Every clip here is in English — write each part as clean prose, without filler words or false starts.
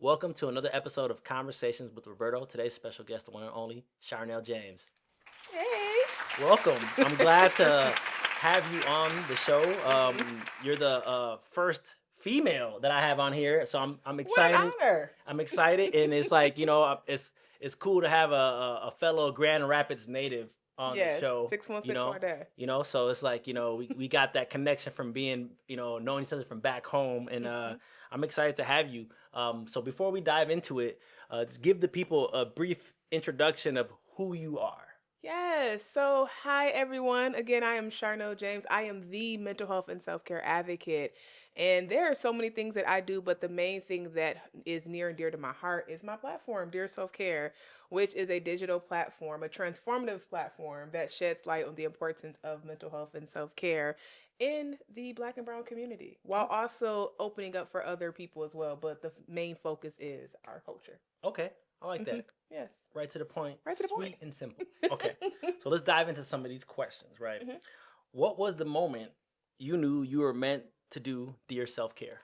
Welcome to another episode of Conversations with Roberto. Today's special guest, the one and only Charnel James. Hey. Welcome. I'm glad to have you on the show. You're the first female that I have on here, so I'm excited. What an honor. I'm excited, and it's like it's cool to have a fellow Grand Rapids native on the show. 616 So it's like we got that connection from being knowing each other from back home, and I'm excited to have you. So before we dive into it, just give the people a brief introduction of who you are. Yes. So, hi, everyone. Again, I am Charnel James. I am the mental health and self-care advocate. And there are so many things that I do, but the main thing that is near and dear to my heart is my platform, Dear Self-Care, which is a digital platform, a transformative platform that sheds light on the importance of mental health and self-care in the Black and Brown community, while also opening up for other people as well. But the main focus is our culture. Okay. I like that. Yes. Right to the point. Right to the point. Sweet and simple. Okay. So let's dive into some of these questions, right? What was the moment you knew you were meant to do Dear Self-Care?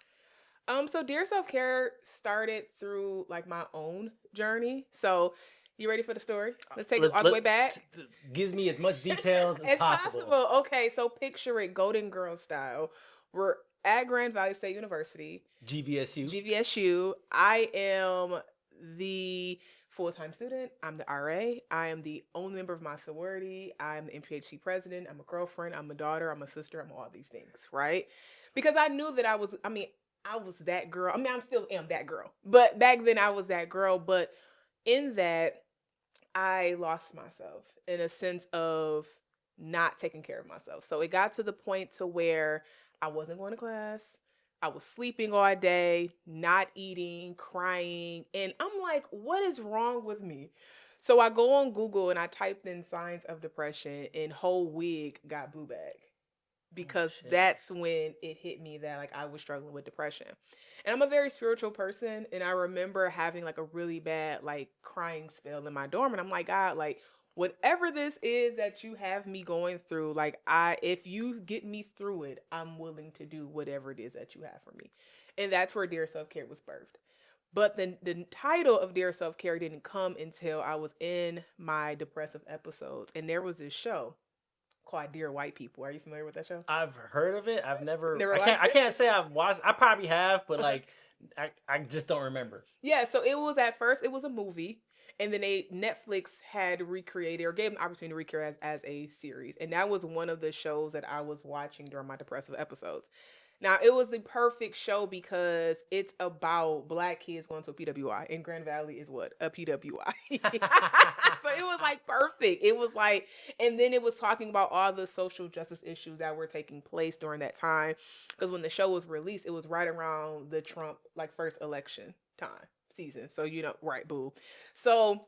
So Dear Self-Care started through like my own journey. So you ready for the story? Let's take it all the way back. Gives me as much details as possible. Okay, so picture it Golden Girl style. We're at Grand Valley State University. GVSU. I am the full-time student. I'm the RA. I am the only member of my sorority. I'm the MPHC president. I'm a girlfriend. I'm a daughter. I'm a sister. I'm all these things, right? Because I knew that I was that girl. I still am that girl. But back then I was that girl. But in that, I lost myself in a sense of not taking care of myself. So it got to the point to where I wasn't going to class. I was sleeping all day, not eating, crying. And I'm like, what is wrong with me? So I go on Google and I typed in signs of depression, and whole wig got blue bag. Because that's when it hit me that like I was struggling with depression. And I'm a very spiritual person. And I remember having like a really bad like crying spell in my dorm. And I'm like, God, like whatever this is that you have me going through, like if you get me through it, I'm willing to do whatever it is that you have for me. And that's where Dear Self-Care was birthed. But the title of Dear Self-Care didn't come until I was in my depressive episodes. And there was this show called Dear White People. Are you familiar with that show? I've heard of it. I've never I can't say I've watched. I probably have, but like I just don't remember. Yeah, so it was at first it was a movie, and then Netflix had recreated or gave an opportunity to recreate as a series. And that was one of the shows that I was watching during my depressive episodes. Now, it was the perfect show because it's about Black kids going to a PWI. And Grand Valley is what? A PWI. So it was like perfect. It was like, and then it was talking about all the social justice issues that were taking place during that time. Because when the show was released, it was right around the Trump, like, first election season. So, right, boo. So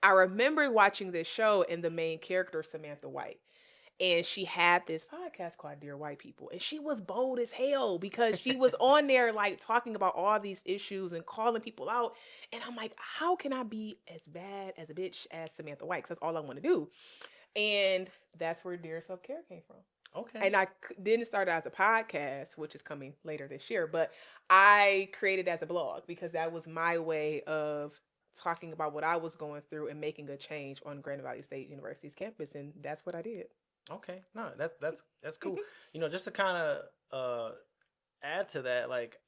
I remember watching this show and the main character, Samantha White. And she had this podcast called Dear White People. And she was bold as hell because she was on there like talking about all these issues and calling people out. And I'm like, how can I be as bad as a bitch as Samantha White? Because that's all I want to do. And that's where Dear Self-Care came from. Okay. And I didn't start it as a podcast, which is coming later this year. But I created it as a blog because that was my way of talking about what I was going through and making a change on Grand Valley State University's campus. And that's what I did. Okay, no, that's cool. Just to kind of add to that, like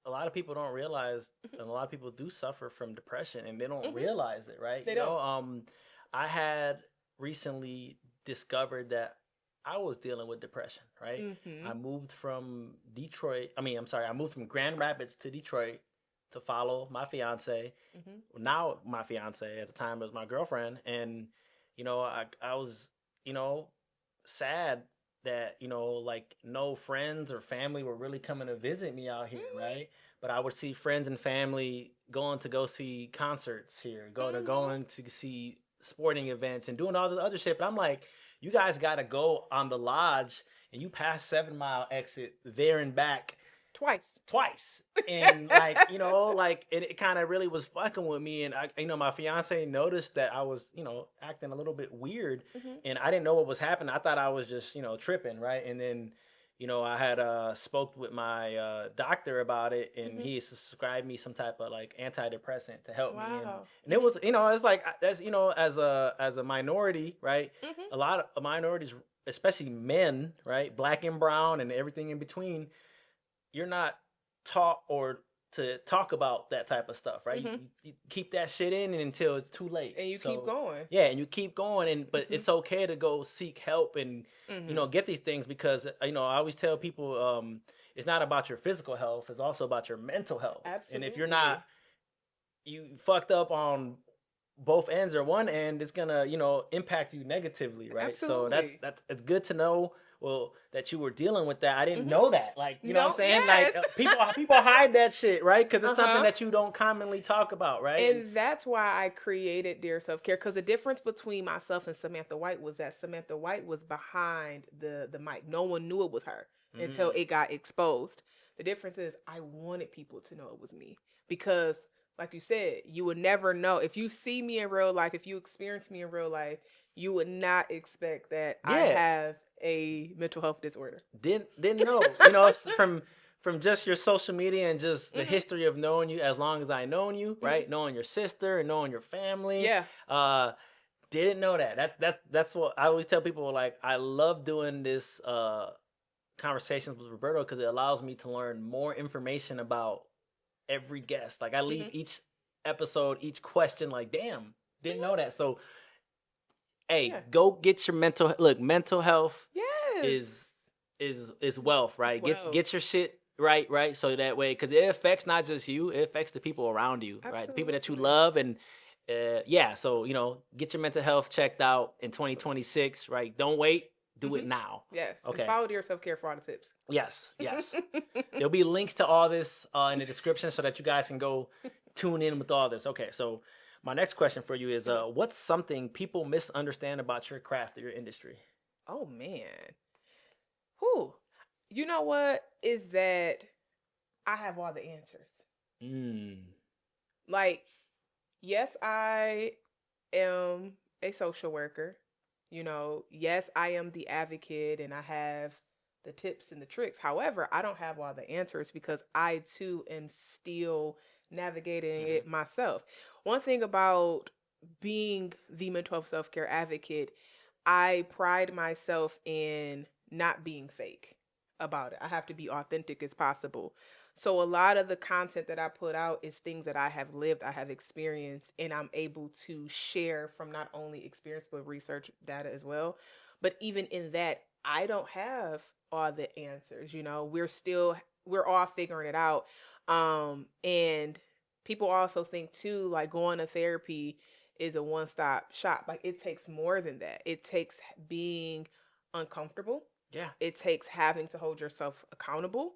a lot of people don't realize, and a lot of people do suffer from depression, and they don't realize it, right? They don't. I had recently discovered that I was dealing with depression, right? I moved from I moved from Grand Rapids to Detroit to follow my fiance. Now my fiance, at the time was my girlfriend, and I was sad that, like no friends or family were really coming to visit me out here, right? But I would see friends and family going to go see concerts here, going to see sporting events and doing all the other shit. But I'm like, you guys got to go on the lodge and you pass 7 Mile exit there and back twice. And it kind of really was fucking with me. And my fiance noticed that I was, acting a little bit weird and I didn't know what was happening. I thought I was just, tripping. Right. And then, I had spoke with my doctor about it, and he prescribed me some type of like antidepressant to help me. And it was, it's like that's as a minority, right? A lot of minorities, especially men, right, black and brown, and everything in between, you're not taught or to talk about that type of stuff, right? You keep that shit in until it's too late, and you keep going. Yeah, and you keep going, but it's okay to go seek help and get these things, because I always tell people it's not about your physical health; it's also about your mental health. Absolutely. And if you're not, you fucked up on both ends or one end, it's gonna impact you negatively, right? Absolutely. So that's it's good to know. Well, that you were dealing with that. I didn't know that. Like, you know what I'm saying? Yes. Like, people hide that shit, right? Because it's something that you don't commonly talk about, right? And that's why I created Dear Self-Care. Because the difference between myself and Samantha White was that Samantha White was behind the mic. No one knew it was her until it got exposed. The difference is I wanted people to know it was me. Because, like you said, you would never know. If you see me in real life, if you experience me in real life, you would not expect that I have a mental health disorder. Didn't know. From just your social media and just the history of knowing you as long as I known you, right? Knowing your sister and knowing your family. Yeah. Didn't know that. That's what I always tell people. Like, I love doing this Conversations with Roberto because it allows me to learn more information about every guest. Like, I leave each episode, each question like, damn, didn't know that. So, hey, go get your mental health is wealth, right? Get your shit right, so that way, because it affects not just you, it affects the people around you. Absolutely. Right? The people that you love. And so get your mental health checked out in 2026, right? Don't wait, do it now. Yes. Okay. And follow Dear Self-Care for all the tips. Yes. There'll be links to all this in the description so that you guys can go tune in with all this. Okay, so my next question for you is, what's something people misunderstand about your craft or your industry? Oh, man. Whew. You know what? Is that I have all the answers. Like, yes, I am a social worker. Yes, I am the advocate and I have the tips and the tricks. However, I don't have all the answers because I, too, am still navigating it myself. One thing about being the mental health self-care advocate, I pride myself in not being fake about it. I have to be authentic as possible. So a lot of the content that I put out is things that I have lived, I have experienced, and I'm able to share from not only experience, but research data as well. But even in that, I don't have all the answers. We're all figuring it out. And people also think too, like going to therapy is a one-stop shop. Like, it takes more than that. It takes being uncomfortable. Yeah. It takes having to hold yourself accountable.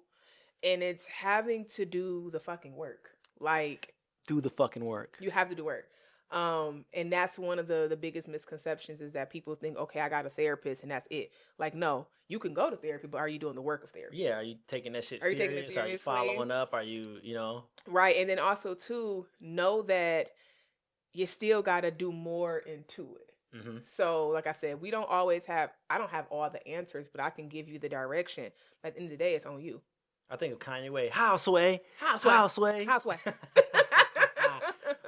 And it's having to do the fucking work. Like, do the fucking work. You have to do work. And that's one of the biggest misconceptions is that people think, okay, I got a therapist and that's it. Like, no, you can go to therapy, but are you doing the work of therapy? Yeah, are you taking that shit serious? Are you following up? Are you, Right. And then also, too, know that you still got to do more into it. So, like I said, I don't have all the answers, but I can give you the direction. At the end of the day, it's on you. I think of Kanye West. Houseway.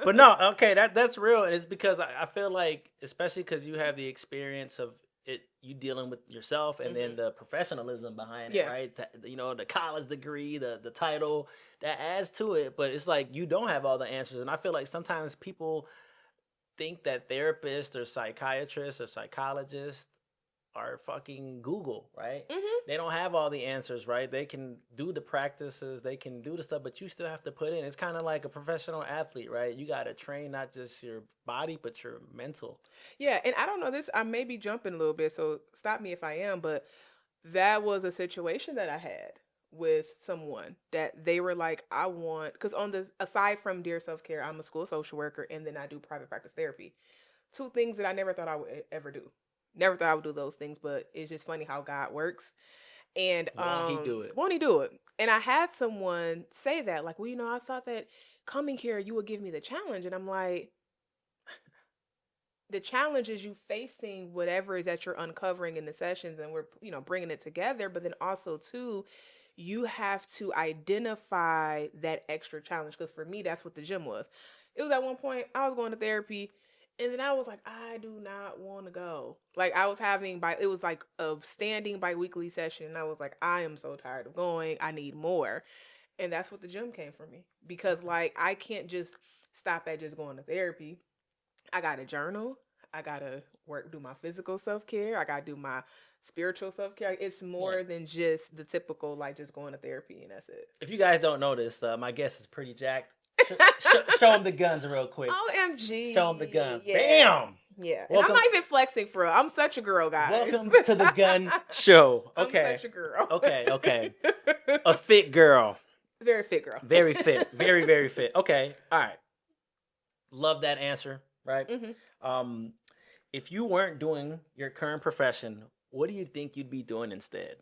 But no, okay, that's real. And it's because I feel like, especially because you have the experience of it, you dealing with yourself, and then the professionalism behind it, right? The college degree, the title, that adds to it. But it's like you don't have all the answers. And I feel like sometimes people think that therapists or psychiatrists or psychologists are fucking Google, right? They don't have all the answers, right? They can do the practices, they can do the stuff, but you still have to put in. It's kind of like a professional athlete, right? You got to train not just your body, but your mental. Yeah, and I don't know this, I may be jumping a little bit, so stop me if I am, but that was a situation that I had with someone that they were like, I want, because aside from Dear Self-Care, I'm a school social worker, and then I do private practice therapy. Two things that I never thought I would ever do. Never thought I would do those things, but it's just funny how God works. And won't he do it? And I had someone say that, like, well, I thought that coming here you would give me the challenge, and I'm like, the challenge is you facing whatever is that you're uncovering in the sessions, and we're, bringing it together. But then also too, you have to identify that extra challenge. Because for me, that's what the gym was. It was at one point I was going to therapy, and then I was like, I do not want to go. Like I was having it was like a standing bi-weekly session, and I was like, I am so tired of going. I need more. And that's what the gym came for me. Because like I can't just stop at just going to therapy. I got to journal. I got to do my physical self-care. I got to do my spiritual self-care. It's more than just the typical, like, just going to therapy and that's it. If you guys don't know this, my guest is pretty jacked. Show him the guns real quick. OMG. Show him the guns. Yeah. Bam! Yeah. And I'm not even flexing for real. I'm such a girl, guys. Welcome to the gun show. Okay. I'm such a girl. Okay. A fit girl. Very fit girl. Very fit. Very, very fit. Okay. All right. Love that answer, right? Mm-hmm. If you weren't doing your current profession, what do you think you'd be doing instead?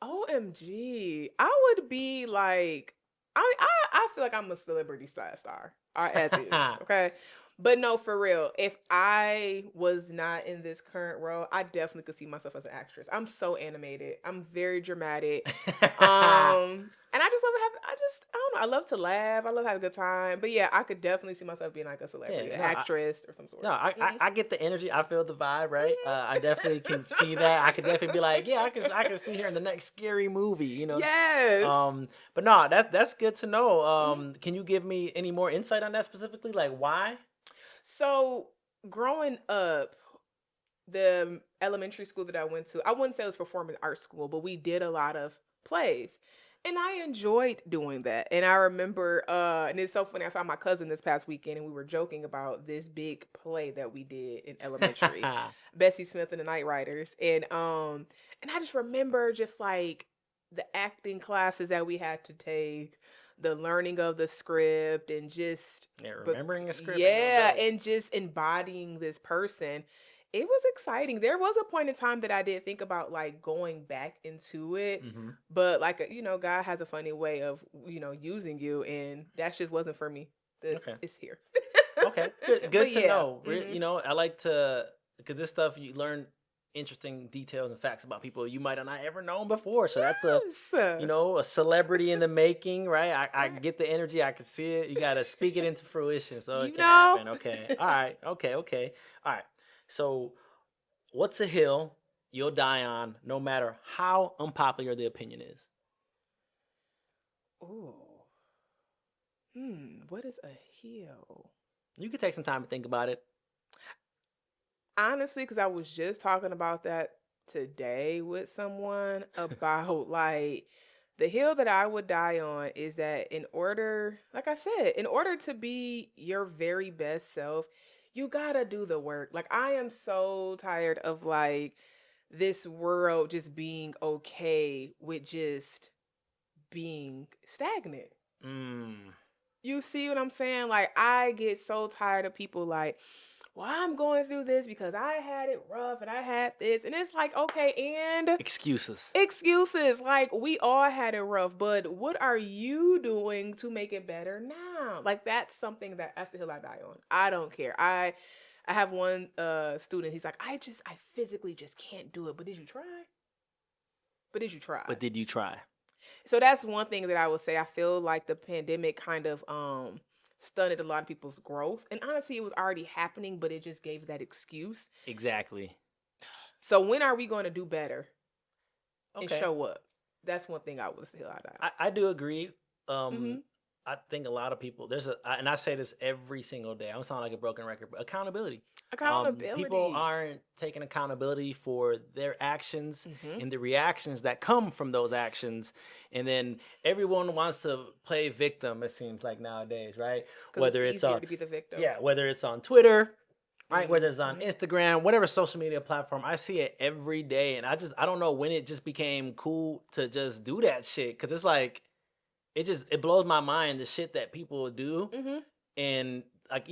OMG. I would be like, I feel like I'm a celebrity star, as is, okay? But no, for real, if I was not in this current role, I definitely could see myself as an actress. I'm so animated. I'm very dramatic. And I just love I don't know, I love to laugh. I love having a good time. But yeah, I could definitely see myself being like a celebrity, an actress or some sort. No, I get the energy. I feel the vibe, right? I definitely can see that. I could definitely be like, yeah, I can see her in the next scary movie, Yes. But no, that's good to know. Can you give me any more insight on that specifically? Like why? So growing up, the elementary school that I went to, I wouldn't say it was performing arts school, but we did a lot of plays. And I enjoyed doing that. And I remember, and it's so funny, I saw my cousin this past weekend and we were joking about this big play that we did in elementary, Bessie Smith and the Night Riders. And I just remember just like the acting classes that we had to take, the learning of the script and just remembering a script. Yeah, and just embodying this person. It was exciting. There was a point in time that I did think about like going back into it, but like, God has a funny way of, using you, and that just wasn't for me. It's here. Okay. Good to know. I like to, because this stuff you learn interesting details and facts about people you might have not ever known before. So that's a celebrity in the making, right? I get the energy. I can see it. You got to speak it into fruition so it can happen. Okay. All right. Okay. All right. So what's a hill you'll die on no matter how unpopular the opinion is? Ooh. What is a hill? You could take some time to think about it. Honestly, because I was just talking about that today with someone about like the hill that I would die on is that in order to be your very best self, you gotta do the work. Like I am so tired of like this world just being okay with just being stagnant. You see what I'm saying? Like I get so tired of people like, well, I'm going through this because I had it rough and I had this. And it's like, okay, and excuses. Like we all had it rough, but what are you doing to make it better now? Like that's something that's the hill I die on. I don't care. I have one student, he's like, I physically just can't do it. But did you try? So that's one thing that I would say. I feel like the pandemic kind of stunted a lot of people's growth. And honestly, it was already happening, but it just gave that excuse. Exactly. So when are we going to do better and show up? That's one thing I would say. I do agree. I think a lot of people, and I say this every single day. I don't sound like a broken record, but accountability. People aren't taking accountability for their actions and the reactions that come from those actions. And then everyone wants to play victim, it seems like nowadays, right? Whether it's easier to be the victim. Yeah, whether it's on Twitter, right? Whether it's on Instagram, whatever social media platform, I see it every day. And I don't know when it just became cool to just do that shit. Because it's like, it blows my mind, the shit that people do. And like,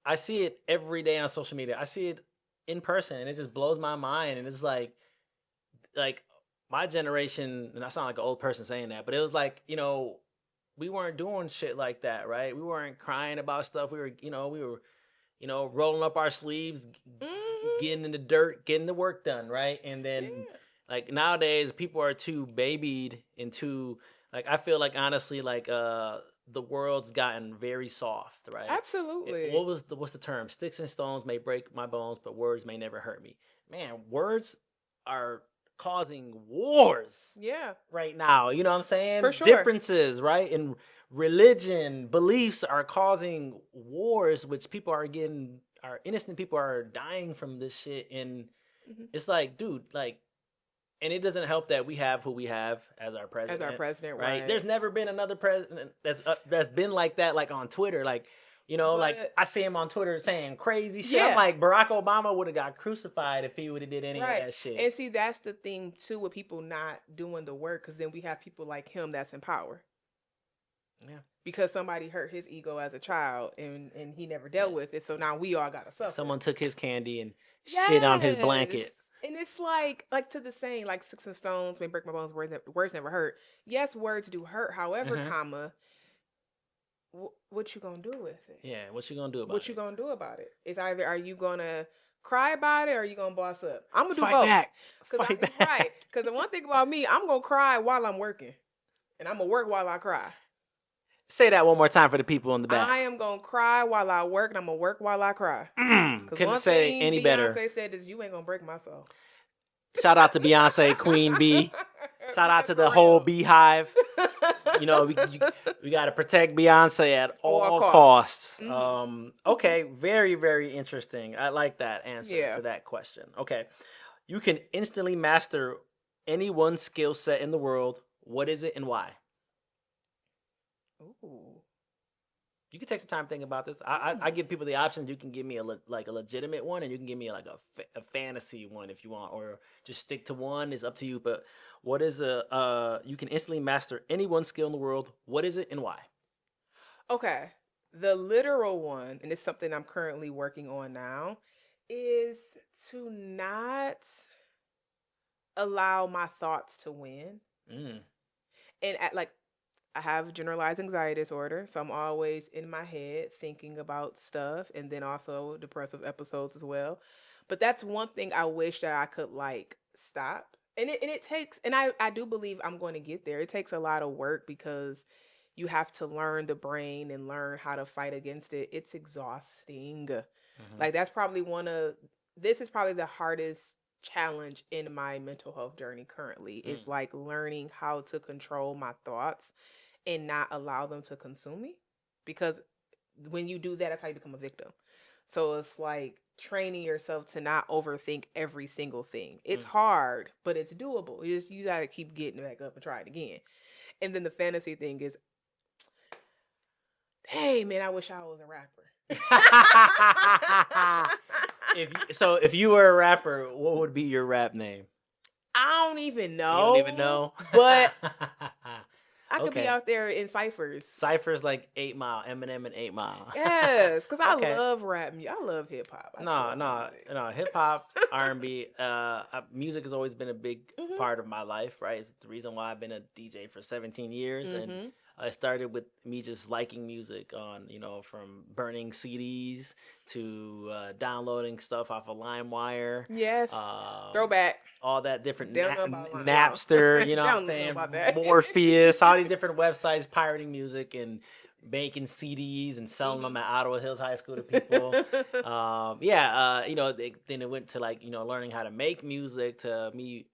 I see it every day on social media. I see it in person and it just blows my mind. And it's like my generation, and I sound like an old person saying that, but it was like, we weren't doing shit like that, right? We weren't crying about stuff. We were rolling up our sleeves, getting in the dirt, getting the work done, right? And then like nowadays people are too babied into like I feel like honestly like the world's gotten very soft, right? Absolutely. What's the term? Sticks and stones may break my bones, but words may never hurt me. Man, words are causing wars. Yeah. Right now, you know what I'm saying? For sure. Differences, right? And religion, beliefs are causing wars, which innocent people are dying from this shit. And it's like, dude, like, and it doesn't help that we have who we have as our president. Right? There's never been another president that's been like that, like on Twitter. Like, like I see him on Twitter saying crazy shit. Yeah. I'm like, Barack Obama would have got crucified if he would have did any of that shit. And see, that's the thing too with people not doing the work, because then we have people like him that's in power. Yeah. Because somebody hurt his ego as a child and he never dealt with it. So now we all got to suffer. Someone took his candy and shit on his blanket. And it's like to the saying, like sticks and stones may break my bones, words never hurt. Yes, words do hurt. However, comma, what you gonna do with it? Yeah, what you gonna do about it? What you gonna do about it? It's either are you gonna cry about it or are you gonna boss up? I'm gonna do Fight both. Back. Right. Because the one thing about me, I'm gonna cry while I'm working, and I'm gonna work while I cry. Say that one more time for the people in the back. I am gonna cry while I work, and I'm gonna work while I cry. Couldn't say any better. Beyonce said is you ain't gonna break my soul. Shout out to Beyonce, Queen Bee. Shout out to the whole beehive. We got to protect Beyonce at all costs. Okay, very, very interesting. I like that answer to that question. Okay, you can instantly master any one skill set in the world. What is it and why? Ooh. You can take some time to think about this. I give people the options. You can give me a legitimate one, and you can give me like a fantasy one if you want, or just stick to one. It's up to you. But what is you can instantly master any one skill in the world. What is it and why? Okay. The literal one, and it's something I'm currently working on now, is to not allow my thoughts to win. And I have generalized anxiety disorder, so I'm always in my head thinking about stuff, and then also depressive episodes as well. But that's one thing I wish that I could stop. And it takes, and I do believe I'm going to get there. It takes a lot of work because you have to learn the brain and learn how to fight against it. It's exhausting. Like this is probably the hardest challenge in my mental health journey currently. Is like learning how to control my thoughts and not allow them to consume me, because when you do that, that's how you become a victim. So it's like training yourself to not overthink every single thing. It's hard, but it's doable. You gotta keep getting back up and try it again. And then the fantasy thing is, hey man, I wish I was a rapper. If you were a rapper, what would be your rap name? I don't even know. You don't even know? But I could be out there in ciphers. Ciphers like 8 Mile, Eminem and 8 Mile. Yes, because I love rap music. I love hip hop. No, hip hop, R&B. Music has always been a big part of my life, right? It's the reason why I've been a DJ for 17 years. And I started with me just liking music on, from burning CDs to downloading stuff off of LimeWire. Yes. Throwback. All that different Napster, you know what I'm saying? Morpheus, all these different websites, pirating music and making CDs and selling them at Ottawa Hills High School to people. Then it went to learning how to make music, to me,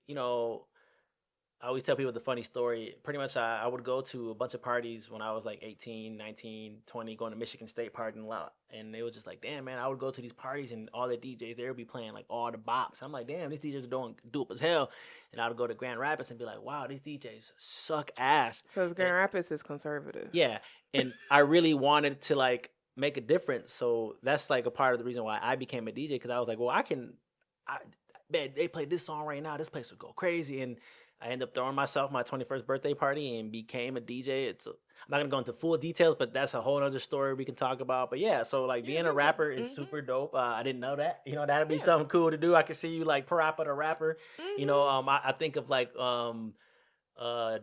I always tell people the funny story. Pretty much I would go to a bunch of parties when I was like 18, 19, 20, going to Michigan State parking lot. And it was just like, damn, man, I would go to these parties and all the DJs, they would be playing like all the bops. I'm like, damn, these DJs are doing dope as hell. And I would go to Grand Rapids and be like, wow, these DJs suck ass. Because Grand Rapids is conservative. Yeah. And I really wanted to make a difference. So that's a part of the reason why I became a DJ, because I was like, well, man, they play this song right now, this place would go crazy. And I ended up throwing myself my 21st birthday party and became a DJ. I'm not going to go into full details, but that's a whole other story we can talk about. But yeah, so being a rapper is super dope. I didn't know that. That'd be something cool to do. I could see you parappa the rapper. I think of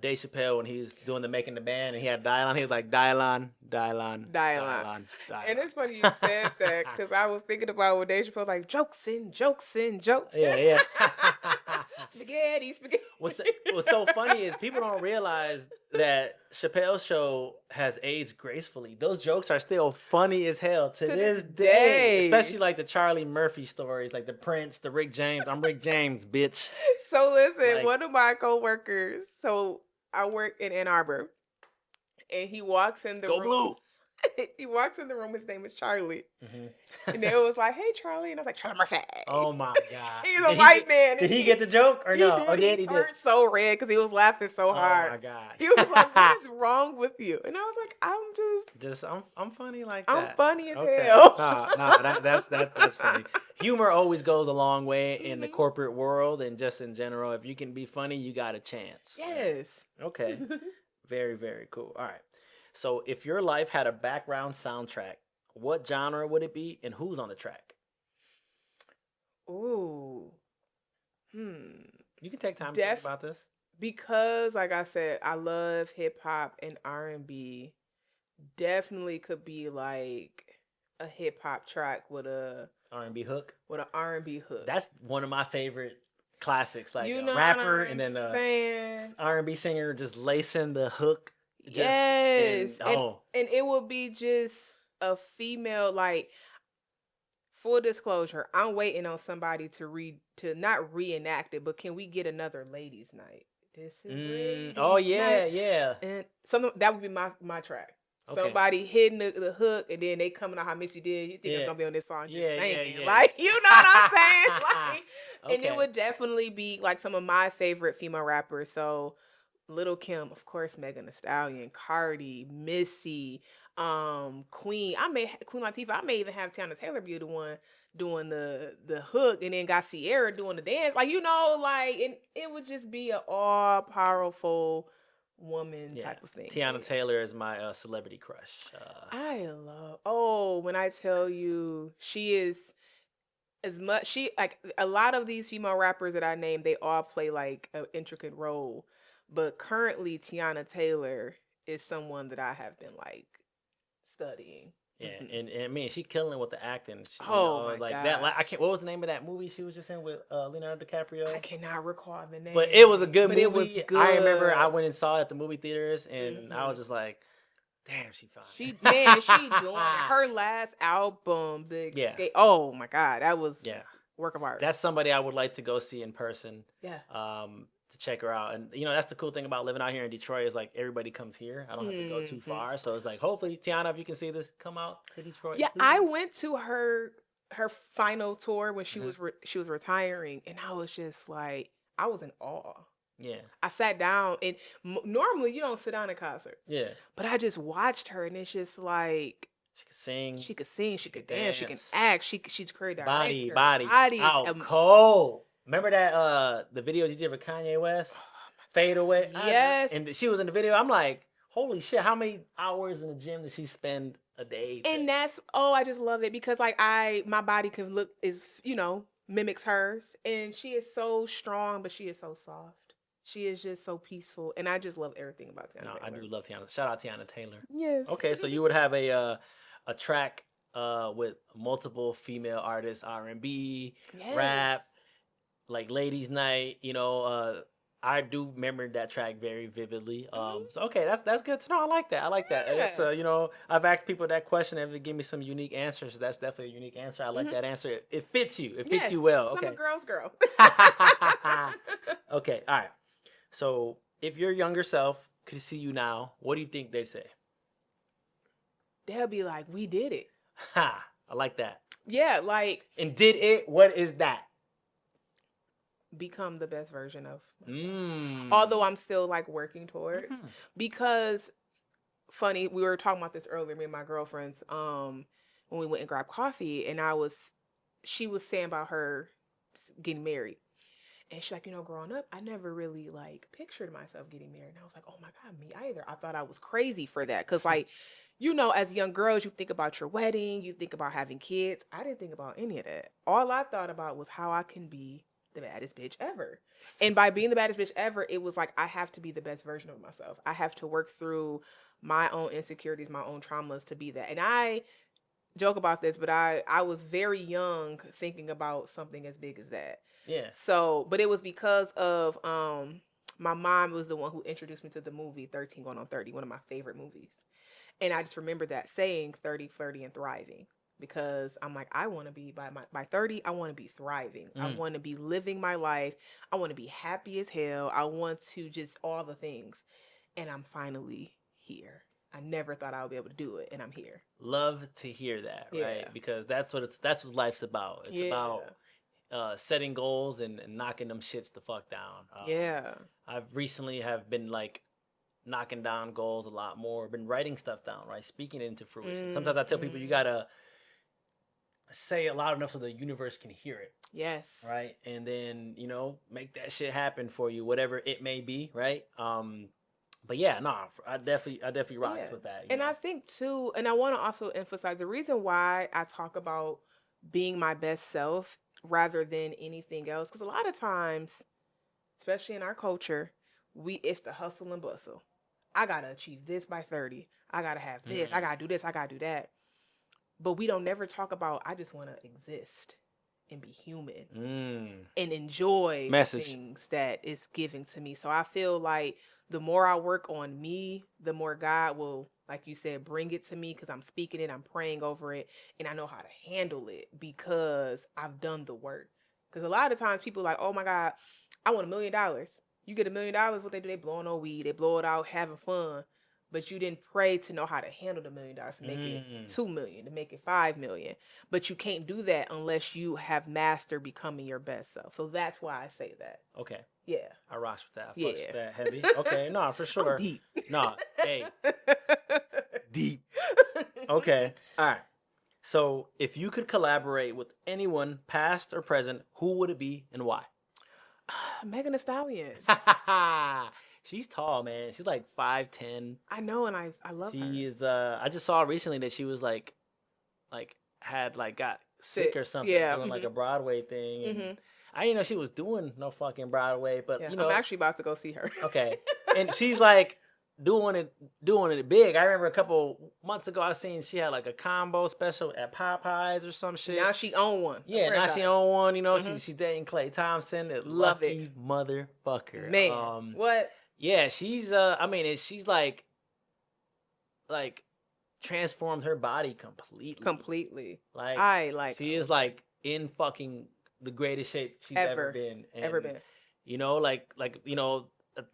Dave Chappelle when he was doing the Making the Band and he had Dial On. He was like, Dial On, Dial On, Dial On, Dial On. And it's funny you said that because I was thinking about when Dave Chappelle's like, jokes in, jokes in, jokes. Yeah. Spaghetti. What's so funny is people don't realize that Chappelle's show has aged gracefully. Those jokes are still funny as hell to this day. Especially like the Charlie Murphy stories, like the Prince, the Rick James. I'm Rick James, bitch. So listen, one of my coworkers, so I work in Ann Arbor, and he walks in the room. Go Blue. He walks in the room. His name is Charlie. And it was like, hey, Charlie. And I was like, Charlie Murphy. Oh, my God. He's a white man. Did he get the joke or no? He did. He turned so red because he was laughing so hard. Oh, my God. He was like, what is wrong with you? And I was like, I'm funny like that. I'm funny as hell. No, that's funny. Humor always goes a long way in the corporate world and just in general. If you can be funny, you got a chance. Yes. Okay. Very, very cool. All right. So if your life had a background soundtrack, what genre would it be and who's on the track? Ooh. You can take time to think about this. Because, like I said, I love hip hop and R&B. Definitely could be like a hip hop track with a R&B hook. With an R&B hook. That's one of my favorite classics. Like a rapper and then the R&B singer just lacing the hook. Yes. And it would be just a female, like, full disclosure, I'm waiting on somebody to not reenact it, but can we get another ladies' night? This is ladies night. Yeah. And something that would be my track. Okay. Somebody hitting the hook and then they coming out how Missy did. You think it's gonna be on this song? Yeah. Like, you know what I'm saying? Like, and it would definitely be like some of my favorite female rappers. So Little Kim, of course, Megan Thee Stallion, Cardi, Missy, Queen. Queen Latifah. I may even have Tiana Taylor be the one doing the hook, and then got Ciara doing the dance. Like, like, and it would just be an all powerful woman type of thing. Tiana Taylor is my celebrity crush. I love. When I tell you, she is as much. Like a lot of these female rappers that I named, they all play like an intricate role. But currently, Tiana Taylor is someone that I have been like studying. Yeah, and I mean, she killing it with the acting. My God. That. Like, I can't. What was the name of that movie she was just in with Leonardo DiCaprio? I cannot recall the name. But it was a good movie. It was good. I remember I went and saw it at the movie theaters, and I was just like, "Damn, she fine." She doing her last album. Oh my God, that was work of art. That's somebody I would like to go see in person. Yeah. To check her out. And that's the cool thing about living out here in Detroit is like everybody comes here. I don't have to go too far. So it's like, hopefully, Tiana, if you can see this, come out to Detroit. Yeah, please. I went to her final tour when she was retiring, and I was just like, I was in awe. Yeah. I sat down, and normally you don't sit down at concerts. Yeah. But I just watched her, and it's just like, she could sing. She could dance. She can act. She's creative. Bodies out cold. Remember that the video you did for Kanye West? Fade Away? Yes. And she was in the video. I'm like, holy shit, how many hours in the gym does she spend a day? And that's, I just love it because like my body can mimics hers. And she is so strong, but she is so soft. She is just so peaceful. And I just love everything about Tiana Taylor. I do love Tiana. Shout out Tiana Taylor. Yes. Okay, so you would have a track with multiple female artists, R&B, rap, like Ladies Night, I do remember that track very vividly. So okay, that's good to know. I like that. Yeah. It's I've asked people that question and they give me some unique answers. That's definitely a unique answer. I like that answer. It fits you. It fits you well. Okay. I'm a girl's girl. Okay, all right. So if your younger self could see you now, what do you think they'd say? They'll be like, "We did it." Ha! I like that. Yeah, like. And did it? What is that? Become the best version of myself. Although I'm still like working towards because funny, we were talking about this earlier, me and my girlfriends, when we went and grabbed coffee, and she was saying about her getting married, and she's like, growing up, I never really like pictured myself getting married. And I was like, oh my God, me either. I thought I was crazy for that. Cause like, as young girls, you think about your wedding, you think about having kids. I didn't think about any of that. All I thought about was how I can be the baddest bitch ever. And by being the baddest bitch ever, it was like, I have to be the best version of myself. I have to work through my own insecurities, my own traumas to be that. And I joke about this, but I was very young thinking about something as big as that. Yeah. So, but it was because of my mom was the one who introduced me to the movie 13 Going on 30, one of my favorite movies. And I just remember that saying 30, flirty, and thriving. Because I'm like, I want to be by 30, I want to be thriving. I want to be living my life. I want to be happy as hell. I want to just all the things. And I'm finally here. I never thought I would be able to do it, and I'm here. Love to hear that, right? Because that's what life's about. It's about setting goals and knocking them shits the fuck down. I've recently have been like knocking down goals a lot more. Been writing stuff down, right? Speaking it into fruition. Sometimes I tell people you gotta say it loud enough so the universe can hear it. Yes. Right? And then, make that shit happen for you, whatever it may be, right? But yeah, no, I definitely rock with that. And I think too, and I want to also emphasize the reason why I talk about being my best self rather than anything else. Because a lot of times, especially in our culture, it's the hustle and bustle. I got to achieve this by 30. I got to have this. I got to do this. I got to do that. But we don't never talk about, I just want to exist and be human and enjoy the things that is given to me. So I feel like the more I work on me, the more God will, like you said, bring it to me because I'm speaking it, I'm praying over it, and I know how to handle it because I've done the work. Because a lot of times people are like, oh my God, I want $1 million. You get $1 million, what they do, they blowing on weed, they blow it out, having fun. But you didn't pray to know how to handle the $1 million to make it $2 million, to make it $5 million. But you can't do that unless you have mastered becoming your best self. So that's why I say that. Okay. Yeah. I rocks with that. I fucks with that heavy. Okay, no, for sure. I'm deep. No, hey. Deep. Okay. All right. So if you could collaborate with anyone, past or present, who would it be and why? Megan Thee Stallion. She's tall, man. She's like 5'10". I know, and I love her. She is. I just saw recently that she was like got sick or something, doing like a Broadway thing. And I didn't know she was doing no fucking Broadway, but I'm actually about to go see her. Okay, and she's like doing it big. I remember a couple months ago I seen she had like a combo special at Popeyes or some shit. Now she own one. Yeah, now she own one. She's dating Klay Thompson. Love lucky it, motherfucker. Man, what? Yeah, she's she's like transformed her body completely. Like I like she is like in fucking the greatest shape she's ever been. And,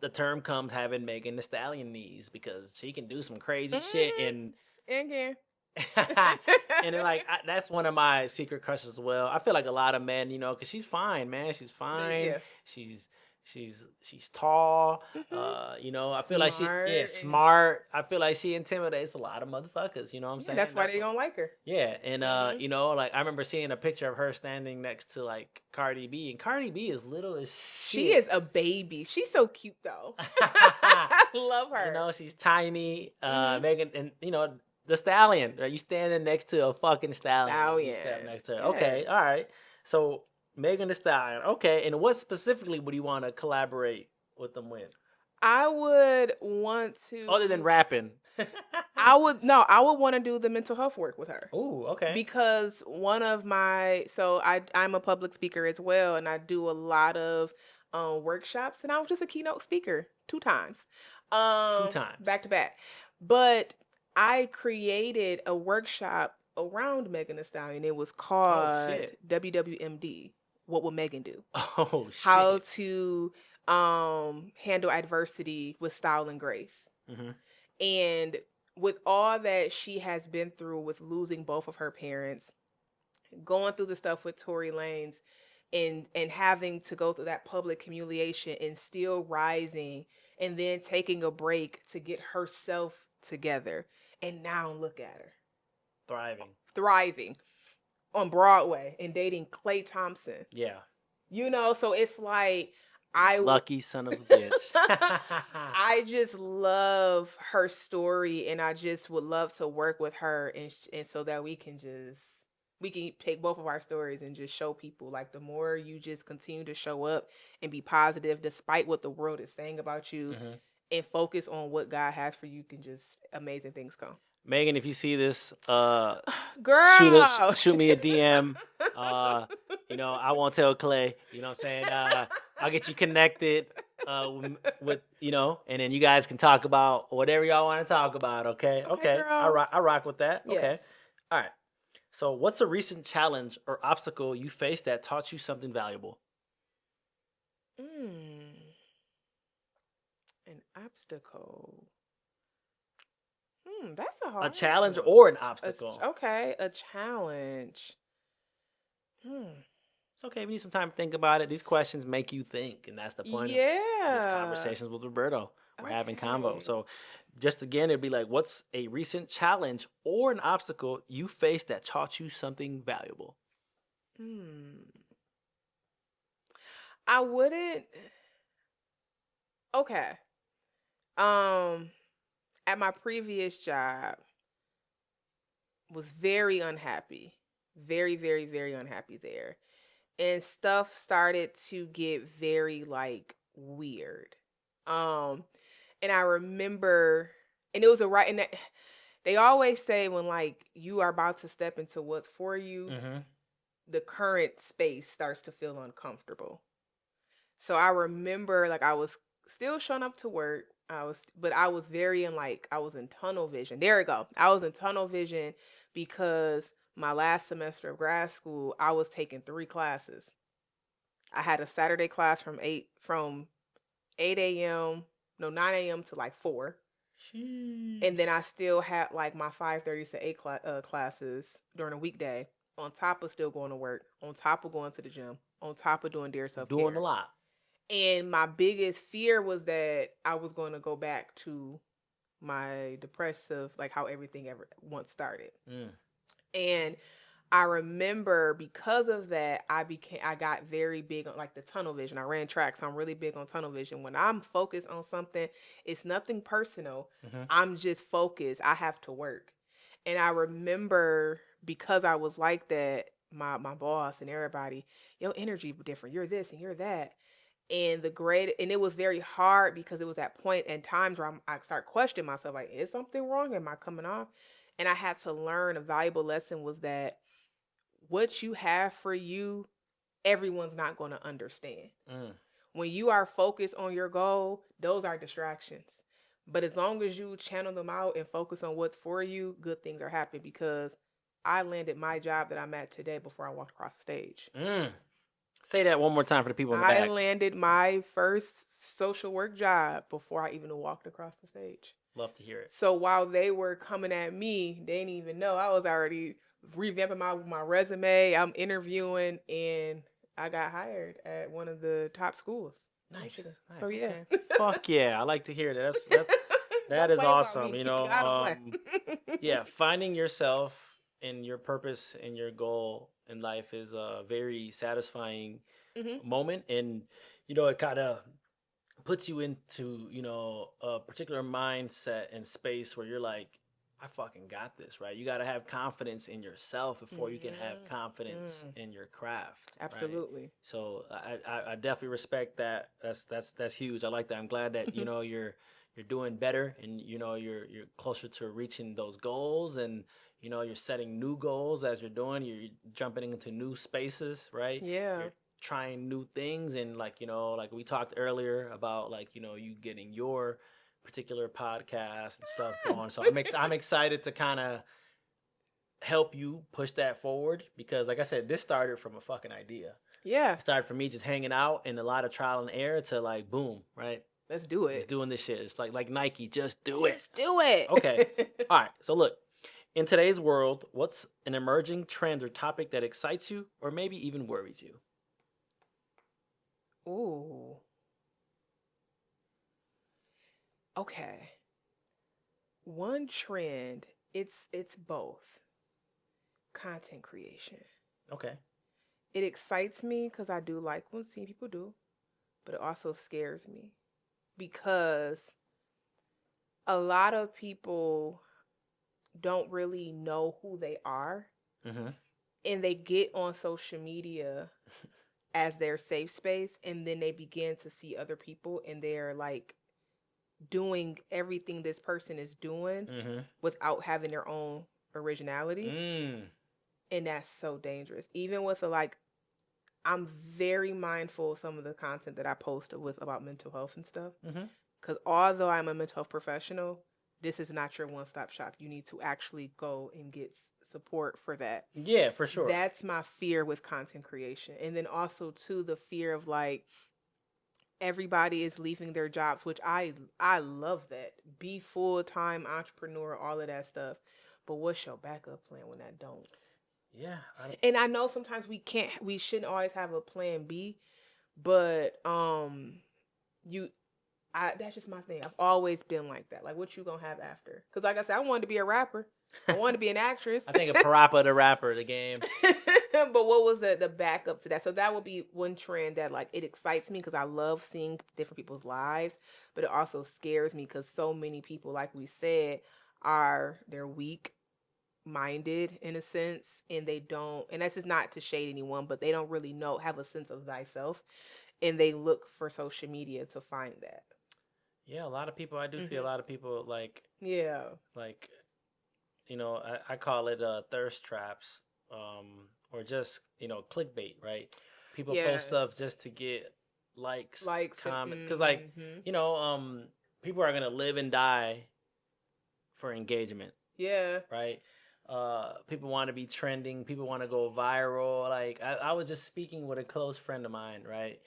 the term comes having Megan Thee Stallion knees because she can do some crazy shit and can. And then that's one of my secret crushes as well. I feel like a lot of men, because she's fine, man. She's fine. Yeah. She's tall. I feel like smart. I feel like she intimidates a lot of motherfuckers. You know what I'm saying? That's why they don't like her. Yeah, and I remember seeing a picture of her standing next to like Cardi B, and Cardi B is little as shit. She is a baby. She's so cute though. I love her. She's tiny. Megan, and the stallion. Right? You standing next to a fucking stallion. Next to her. Yes. Okay, all right. So Megan Thee Stallion. Okay, and what specifically would you want to collaborate with them with? I would want to, other than rapping. I would want to do the mental health work with her. Ooh, okay. Because I'm a public speaker as well, and I do a lot of workshops, and I was just a keynote speaker 2 times. 2 times. Back to back. But I created a workshop around Megan Thee Stallion. It was called WWMD. What will Megan do? Oh, shit. How to handle adversity with style and grace. Mm-hmm. And with all that she has been through with losing both of her parents, going through the stuff with Tory Lanez, and having to go through that public humiliation and still rising and then taking a break to get herself together. And now look at her. Thriving on Broadway and dating Klay Thompson. Yeah. So it's like lucky son of a bitch. I just love her story, and I just would love to work with her and so that we can just we can take both of our stories and just show people, like, the more you just continue to show up and be positive despite what the world is saying about you, and focus on what God has for you, can just amazing things come. Megan, if you see this, girl, shoot me a DM. I won't tell Clay. You know what I'm saying? I'll get you connected with and then you guys can talk about whatever y'all want to talk about. Okay. Girl. I rock with that. Yes. Okay. All right. So, what's a recent challenge or obstacle you faced that taught you something valuable? An obstacle. That's a challenge or an obstacle. A challenge. It's okay. We need some time to think about it. These questions make you think, and that's the point of these Conversations with Roberto. We're having convo. So, just again, it'd be like, what's a recent challenge or an obstacle you faced that taught you something valuable? I wouldn't. Okay. At my previous job, was very unhappy. Very, very, very unhappy there. And stuff started to get very, like, weird. And I remember, and it was and they always say when, like, you are about to step into what's for you, the current space starts to feel uncomfortable. So I remember, like, I was still showing up to work. I was very I was in tunnel vision. There we go. I was in tunnel vision because my last semester of grad school, I was taking 3 classes. I had a Saturday class from 8 a.m. No, 9 a.m. to like 4. Sheesh. And then I still had like my 5:30 to 8 classes during a weekday, on top of still going to work, on top of going to the gym, on top of doing Dear Self-Care. Doing a lot. And my biggest fear was that I was going to go back to my depressive, like how everything ever once started. And I remember because of that, I got very big on like the tunnel vision. I ran track, so I'm really big on tunnel vision. When I'm focused on something, it's nothing personal. I'm just focused. I have to work. And I remember because I was like that, my boss and everybody, your energy different. You're this and you're that. And it was very hard because it was that point in times where I start questioning myself, like, is something wrong? Am I coming off? And I had to learn a valuable lesson was that what you have for you, everyone's not going to understand. When you are focused on your goal, those are distractions. But as long as you channel them out and focus on what's for you, good things are happening, because I landed my job that I'm at today before I walked across the stage. Say that one more time for the people in the back. I landed my first social work job before I even walked across the stage. Love to hear it. So while they were coming at me, they didn't even know I was already revamping my resume. I'm interviewing, and I got hired at one of the top schools. Nice. So yeah. Okay. Fuck yeah. I like to hear that. That is awesome. Yeah, finding yourself and your purpose and your goal in life is a very satisfying moment, and it kind of puts you into a particular mindset and space where you're like, I fucking got this, right? You got to have confidence in yourself before you can have confidence in your craft. Absolutely. Right? So I definitely respect that. That's huge. I like that. I'm glad that you're doing better, and you're closer to reaching those goals, and you're setting new goals as you're doing. You're jumping into new spaces, right? Yeah. You're trying new things, and like we talked earlier about you getting your particular podcast and stuff going. So I'm excited to kind of help you push that forward, because like I said, this started from a fucking idea. Yeah. It started from me just hanging out and a lot of trial and error to like, boom, right? Let's do it. Just doing this shit. It's like Nike, just do it. Just do it. Okay. All right. So look, in today's world, what's an emerging trend or topic that excites you or maybe even worries you? Ooh. Okay. One trend, it's both. Content creation. Okay. It excites me because I do like seeing people do, but it also scares me because a lot of people don't really know who they are. and they get on social media as their safe space, and then they begin to see other people and they're like doing everything this person is doing without having their own originality. And that's so dangerous. Even with I'm very mindful of some of the content that I post with about mental health and stuff. Because although I'm a mental health professional, this is not your one-stop shop. You need to actually go and get support for that. Yeah, for sure. That's my fear with content creation. And then also, too, the fear of like, everybody is leaving their jobs, which I love that. Be full-time entrepreneur, all of that stuff. But what's your backup plan when that don't? Yeah. And I know sometimes we shouldn't always have a plan B, but that's just my thing. I've always been like that. Like, what you gonna have after? Because like I said, I wanted to be a rapper. I wanted to be an actress. I think of Parappa the Rapper, the game. But what was the backup to that? So that would be one trend that like it excites me because I love seeing different people's lives, but it also scares me because so many people, like we said, they're weak minded in a sense, and they don't, and that's just not to shade anyone, but they don't really have a sense of thyself, and they look for social media to find that. Yeah, a lot of people, I do see a lot of people like, like, you know, I call it thirst traps, or just, you know, clickbait, right? People post stuff just to get likes, comments, because like, you know, people are gonna live and die for engagement. Yeah. Right. People want to be trending. People want to go viral. Like I was just speaking with a close friend of mine, right?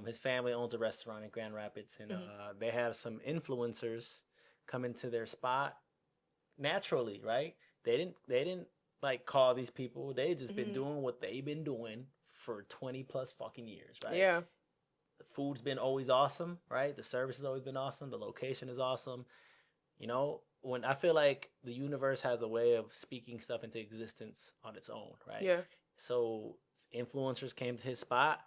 His family owns a restaurant in Grand Rapids, and they have some influencers come into their spot naturally, right? They didn't like call these people. They just been doing what they've been doing for 20 plus fucking years, right? Yeah. The food's been always awesome, right? The service has always been awesome. The location is awesome. You know, when I feel like the universe has a way of speaking stuff into existence on its own, right? Yeah. So influencers came to his spot,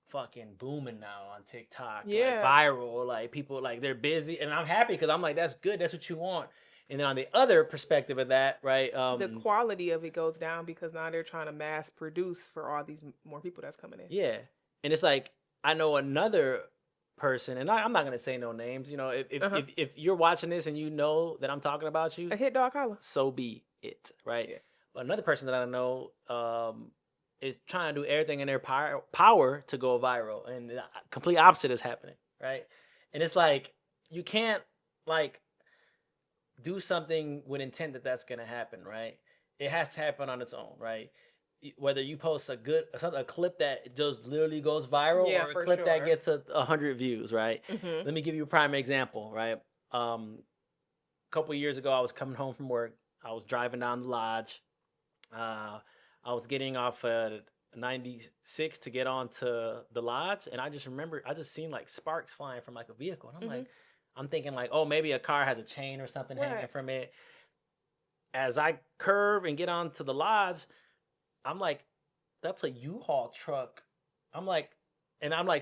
fucking booming now on TikTok, like viral, like people like they're busy, and I'm happy because I'm like, that's good, that's what you want. And then on the other perspective of that, right? The quality of it goes down because now they're trying to mass produce for all these more people that's coming in. Yeah, and it's like I know another person, and I'm not gonna say no names. You know, if you're watching this and you know that I'm talking about you, a hit dog holler. So be it, right? Yeah. But another person that I know is trying to do everything in their power to go viral, and the complete opposite is happening, right? And it's like you can't like do something with intent that that's gonna happen, right? It has to happen on its own, right? Whether you post a clip that just literally goes viral, or a clip that gets 100 views, right? Let me give you a prime example, right? A couple of years ago, I was coming home from work. I was driving down the lodge. I was getting off 96 to get onto the lodge, and I just remember I just seen like sparks flying from like a vehicle, and I'm like, I'm thinking like, oh, maybe a car has a chain or something hanging from it. As I curve and get onto the lodge, I'm like, that's a U-Haul truck. I'm like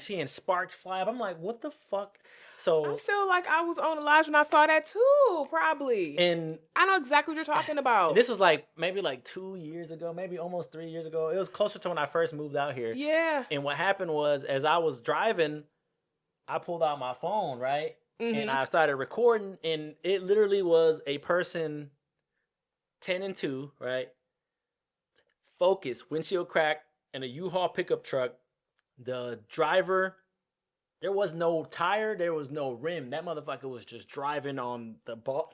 seeing sparks fly up. I'm like, what the fuck? So I feel like I was on the lodge when I saw that too, probably. And I know exactly what you're talking about. This was like maybe like 2 years ago, maybe almost 3 years ago. It was closer to when I first moved out here. Yeah. And what happened was, as I was driving, I pulled out my phone, right? And I started recording, and it literally was a person 10 and 2, right? Focus, windshield crack, and a U-Haul pickup truck. The driver, there was no tire, there was no rim. That motherfucker was just driving on the ball.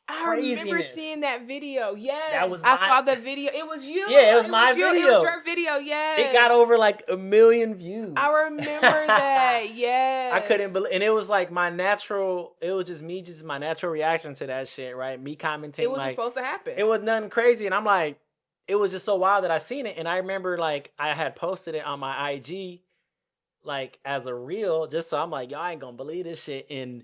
I remember seeing that video. Yes, I saw the video. It was you. Yeah, it was my video. It was your video. Yes, it got over like 1 million views. I remember that. Yes, I couldn't believe, and it was like my natural reaction to that shit. Right, me commenting. It was like, supposed to happen. It was nothing crazy, and I'm like, it was just so wild that I seen it, and I remember like I had posted it on my IG, like as a reel, just so I'm like, y'all ain't gonna believe this shit, and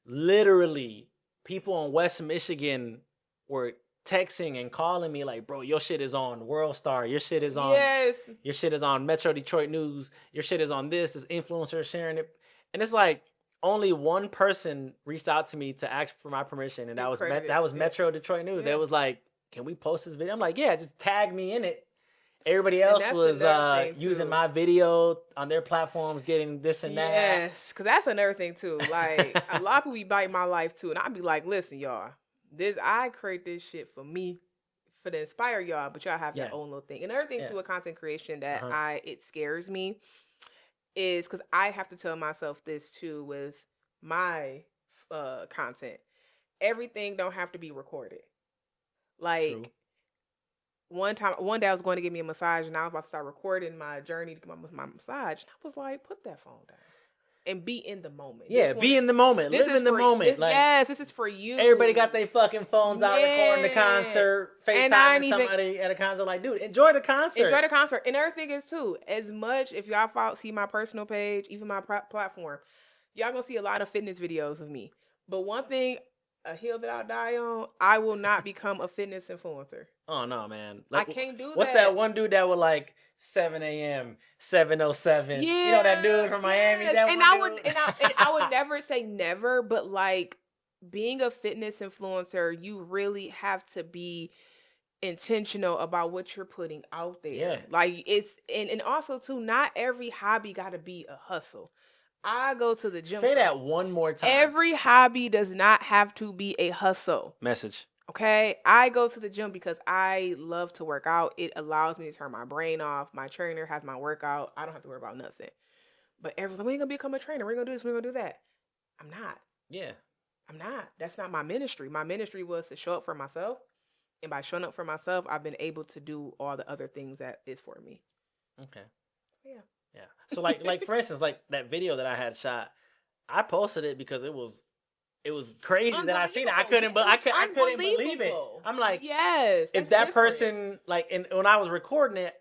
literally. People in West Michigan were texting and calling me like, bro, your shit is on World Star. Your shit is on. Yes. Your shit is on Metro Detroit News. Your shit is on this. This influencer sharing it. And it's like only one person reached out to me to ask for my permission. And that was Metro Detroit News. Yeah. They was like, can we post this video? I'm like, yeah, just tag me in it. Everybody else was using my video on their platforms, getting this and that. Yes, because that's another thing too. Like, a lot of people be biting my life too, and I'd be like, listen, y'all, I create this shit for me, to inspire y'all, but y'all have your own little thing. Another thing too with content creation that it scares me is because I have to tell myself this too with my content. Everything don't have to be recorded. Like. True. One day I was going to get me a massage, and I was about to start recording my journey to get my massage. And I was like, put that phone down and be in the moment. Yeah, be in the moment. Live in the moment. Yes, this is for you. Everybody got their fucking phones out recording the concert, FaceTiming somebody at a concert. Like, dude, enjoy the concert. Enjoy the concert. And everything is, too, as much, if y'all see my personal page, even my platform, y'all going to see a lot of fitness videos of me. But one thing, a hill that I'll die on, I will not become a fitness influencer. Oh, no, man. Like, I can't do that. What's that one dude that would, like, 7 a.m., 7:07? Yeah. You know that dude from Miami? Yes. That and I would never say never, but, like, being a fitness influencer, you really have to be intentional about what you're putting out there. Yeah. Like, it's, and also, too, not every hobby got to be a hustle. I go to the gym. Say that one more time. Every hobby does not have to be a hustle. Message. Okay? I go to the gym because I love to work out. It allows me to turn my brain off. My trainer has my workout. I don't have to worry about nothing. But everyone's like, when are you going to become a trainer? We're going to do this. We're going to do that. I'm not. Yeah. I'm not. That's not my ministry. My ministry was to show up for myself. And by showing up for myself, I've been able to do all the other things that is for me. Okay. Yeah. Yeah. So like for instance, like that video that I had shot, I posted it because it was crazy that I seen it. I couldn't believe it. I'm like, yes. If that person, like, and when I was recording it,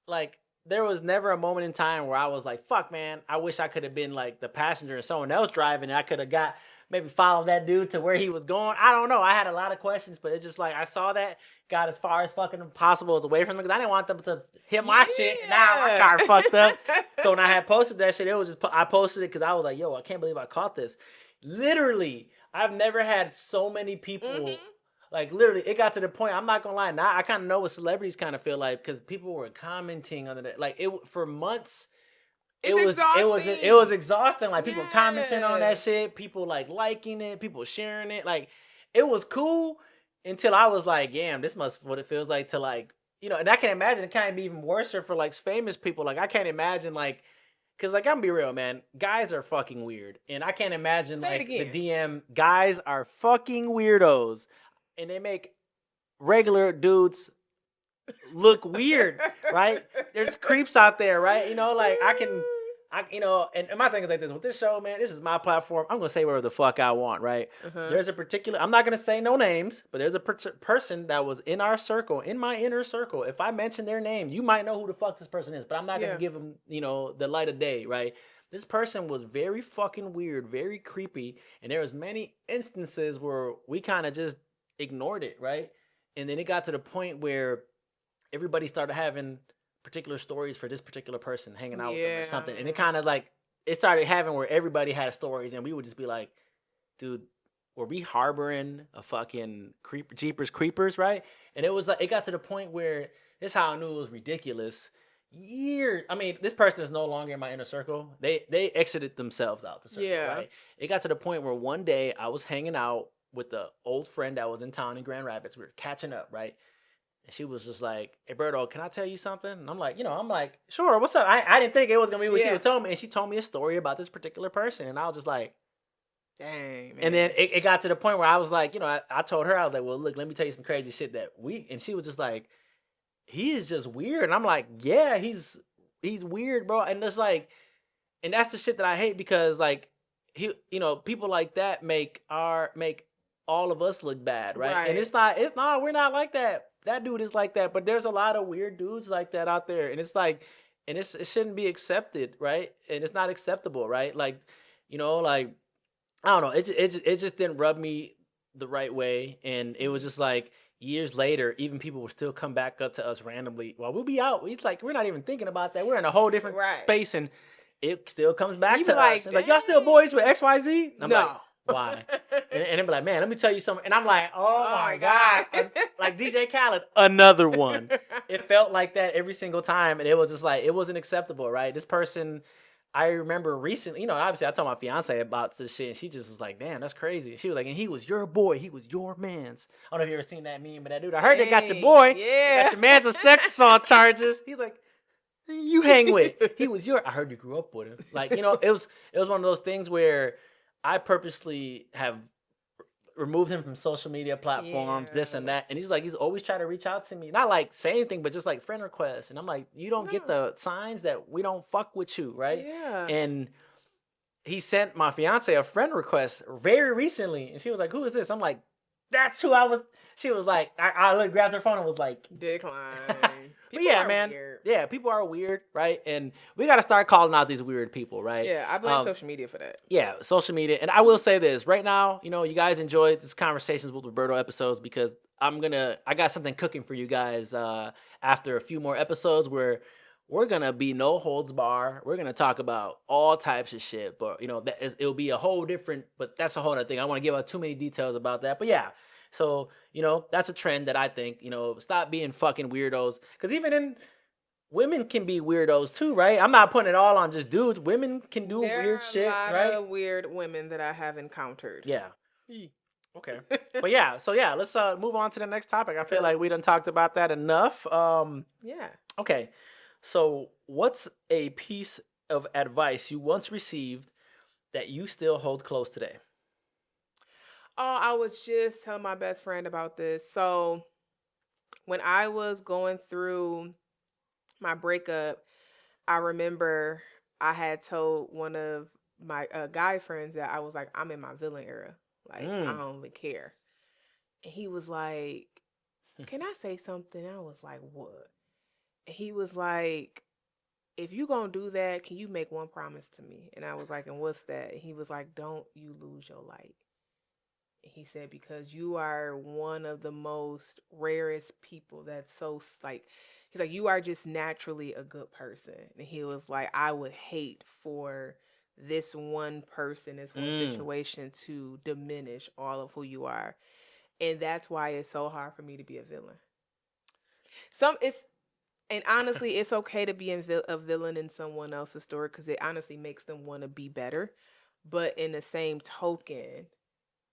like, there was never a moment in time where I was like, fuck, man, I wish I could have been like the passenger and someone else driving, and I could have maybe followed that dude to where he was going. I don't know. I had a lot of questions, but it's just like, I saw that, got as far as fucking possible away from them because I didn't want them to hit my shit. Now my car fucked up. So when I had posted that shit, it was just, I posted it because I was like, yo, I can't believe I caught this. Literally, I've never had so many people, like, literally, it got to the point, I'm not gonna lie, now I kind of know what celebrities kind of feel like because people were commenting on it. Like, it for months, it was exhausting. Like, people commenting on that shit, people like liking it, people sharing it. Like, it was cool until I was like, damn, this must what it feels like to, like, you know. And I can imagine it kind of be even worse for like famous people. Like, I can't imagine, like, because, like, I'm gonna be real, man, guys are fucking weird, and I can't imagine like the DM guys are fucking weirdos, and they make regular dudes look weird, right? There's creeps out there, right? You know, like, you know, and my thing is like this, with this show, man, this is my platform. I'm going to say whatever the fuck I want, right? There's a particular, I'm not going to say no names, but there's a person that was in our circle, in my inner circle. If I mention their name, you might know who the fuck this person is, but I'm not going to give them, you know, the light of day, right? This person was very fucking weird, very creepy, and there was many instances where we kind of just ignored it, right? And then it got to the point where everybody started having particular stories for this particular person hanging out with them or something. And it kind of like, it started having where everybody had stories and we would just be like, dude, were we harboring a fucking Jeepers Creepers, right? And it was like, it got to the point where this is how I knew it was ridiculous. I mean, this person is no longer in my inner circle. They exited themselves out the circle, right? It got to the point where one day I was hanging out with the old friend that was in town in Grand Rapids. We were catching up, right? And she was just like, hey, Berto, can I tell you something? And I'm like, sure, what's up? I didn't think it was going to be what she was telling me. And she told me a story about this particular person. And I was just like, dang, man. And then it got to the point where I was like, you know, I told her, I was like, well, look, let me tell you some crazy shit and she was just like, he is just weird. And I'm like, yeah, he's weird, bro. And it's like, and that's the shit that I hate because, like, you know, people like that make all of us look bad, right? And it's not, we're not like that. That dude is like that, but there's a lot of weird dudes like that out there, and it's like, and it shouldn't be accepted, right? And it's not acceptable, right? Like, you know, like, I don't know, it just didn't rub me the right way, and it was just like years later, even people will still come back up to us randomly while we'll be out. It's like we're not even thinking about that. We're in a whole different space, and it still comes back to us. And like, y'all still boys with XYZ? I'm like, Why? And they'll be like, man, let me tell you something. And I'm like, oh my God. Like DJ Khaled, another one. It felt like that every single time. And it was just like, it wasn't acceptable, right? This person, I remember recently, obviously I told my fiance about this shit. And she just was like, damn, that's crazy. She was like, and he was your boy. He was your man's. I don't know if you ever seen that meme, but that dude, I heard they got your boy. Yeah. They got your man's on sex assault charges. He's like, you hang with. He was I heard you grew up with him. Like, it was one of those things where I purposely have removed him from social media platforms, this and that. And he's always trying to reach out to me. Not like say anything, but just like friend requests. And I'm like, you don't get the signs that we don't fuck with you, right? Yeah. And he sent my fiance a friend request very recently. And she was like, who is this? I'm like, that's who I was. She was like, I grabbed her phone and was like, decline. But yeah, man. Weird. Yeah, people are weird, right? And we got to start calling out these weird people, right? Yeah, I blame social media for that. Yeah, social media. And I will say this right now, you guys enjoyed this Conversations with Roberto episodes because I got something cooking for you guys after a few more episodes where we're going to be no holds bar. We're going to talk about all types of shit. But, it'll be a whole different, but that's a whole other thing. I don't want to give out too many details about that. But yeah. So, that's a trend that I think, stop being fucking weirdos. Because even women can be weirdos too, right? I'm not putting it all on just dudes. Women can do weird shit, right? There are a lot of weird women that I have encountered. Yeah. Okay. But yeah, so yeah, let's move on to the next topic. I feel like we done talked about that enough. Yeah. Okay. So what's a piece of advice you once received that you still hold close today? Oh, I was just telling my best friend about this. So when I was going through my breakup, I remember I had told one of my guy friends that I was like, I'm in my villain era. Like, I don't really care. And he was like, can I say something? I was like, what? And he was like, if you gonna do that, can you make one promise to me? And I was like, and what's that? And he was like, don't you lose your light. He said, because you are one of the most rarest people that's so, like, he's like, you are just naturally a good person. And he was like, I would hate for this one person, this one situation to diminish all of who you are. And that's why it's so hard for me to be a villain. And honestly, it's okay to be a villain in someone else's story because it honestly makes them want to be better. But in the same token,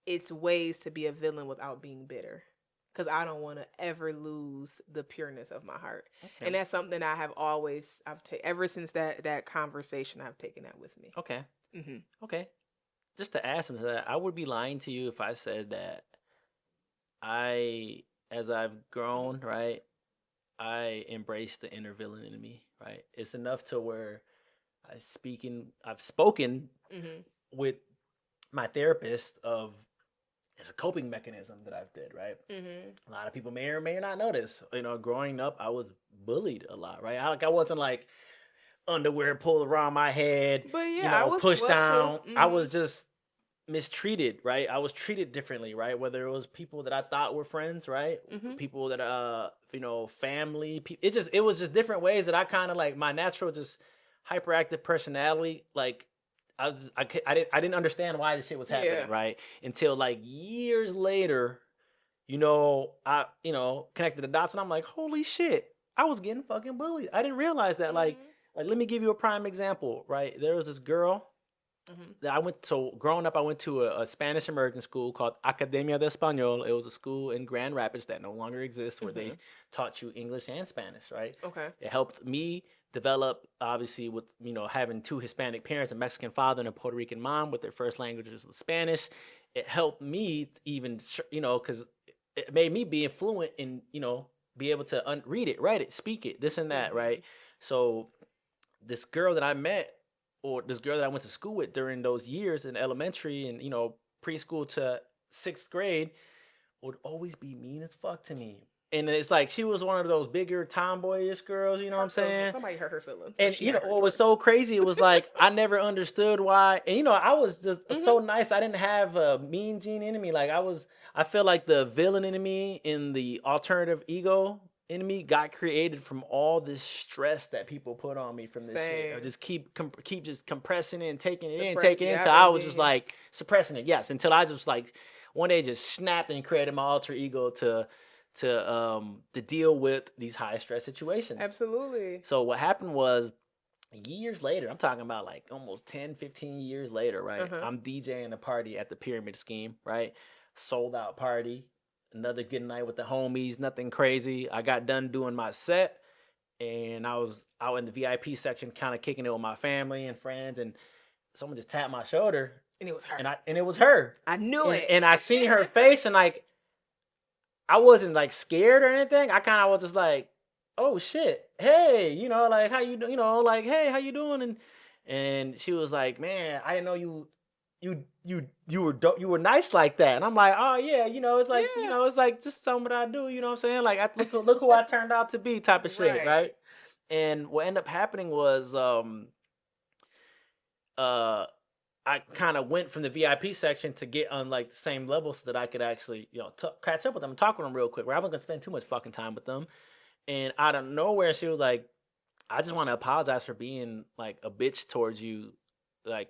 it's ways to be a villain without being bitter. Because I don't want to ever lose the pureness of my heart. Okay. And that's something I have always, ever since that conversation, I've taken that with me. Okay. Mm-hmm. Okay. Just to add something to that, I would be lying to you if I said that as I've grown, right, I embrace the inner villain in me, right? It's enough to where I've spoken with my therapist of it's a coping mechanism that I've did, right? Mm-hmm. A lot of people may or may not know this. Growing up, I was bullied a lot, right? I wasn't like underwear pulled around my head, but yeah, I was pushed down. Mm-hmm. I was just mistreated, right? I was treated differently, right? Whether it was people that I thought were friends, right? Mm-hmm. People that family. It was just different ways that I kind of like my natural just hyperactive personality, like. I didn't understand why this shit was happening, right? Until like years later, I connected the dots and I'm like, holy shit, I was getting fucking bullied. I didn't realize that. Mm-hmm. Like let me give you a prime example, right? There was this girl that growing up, I went to a Spanish immersion school called Academia de Español. It was a school in Grand Rapids that no longer exists where they taught you English and Spanish, right? Okay. It helped me develop, obviously, with, having two Hispanic parents, a Mexican father and a Puerto Rican mom with their first languages was Spanish. It helped me even, because it made me be fluent in, be able to read it, write it, speak it, this and that, right? So this girl that I met, or this girl that I went to school with during those years in elementary and, preschool to 6th grade would always be mean as fuck to me. And it's like she was one of those bigger tomboyish girls, you know what I'm saying? Somebody hurt her feelings. And, what was so crazy, it was like I never understood why. And, I was just so nice. I didn't have a mean gene in me. Like I feel like the villain in me in the alternative ego enemy got created from all this stress that people put on me from this shit. I just keep just compressing it and taking it until I was just like suppressing it. Yes, until I just like one day just snapped and created my alter ego to deal with these high stress situations. Absolutely. So what happened was years later, I'm talking about like almost 10, 15 years later, right? I'm DJing a party at the Pyramid Scheme, right? Sold out party. Another good night with the homies, nothing crazy. I got done doing my set, and I was out in the VIP section kind of kicking it with my family and friends, and someone just tapped my shoulder. And it was her. And it was her. I knew it. And I seen her face, and like, I wasn't like scared or anything. I kind of was just like, oh shit, hey, you know, like how you do, you know, like hey, how you doing? And she was like, man, I didn't know you were nice like that. And I'm like, oh yeah, you know, it's like you know, it's like just something I do, you know what I'm saying? Like look who I turned out to be type of shit, right? And what ended up happening was I kind of went from the VIP section to get on like the same level so that I could actually, you know, catch up with them and talk with them real quick. Where I wasn't gonna spend too much fucking time with them. And out of nowhere, she was like, I just want to apologize for being like a bitch towards you, like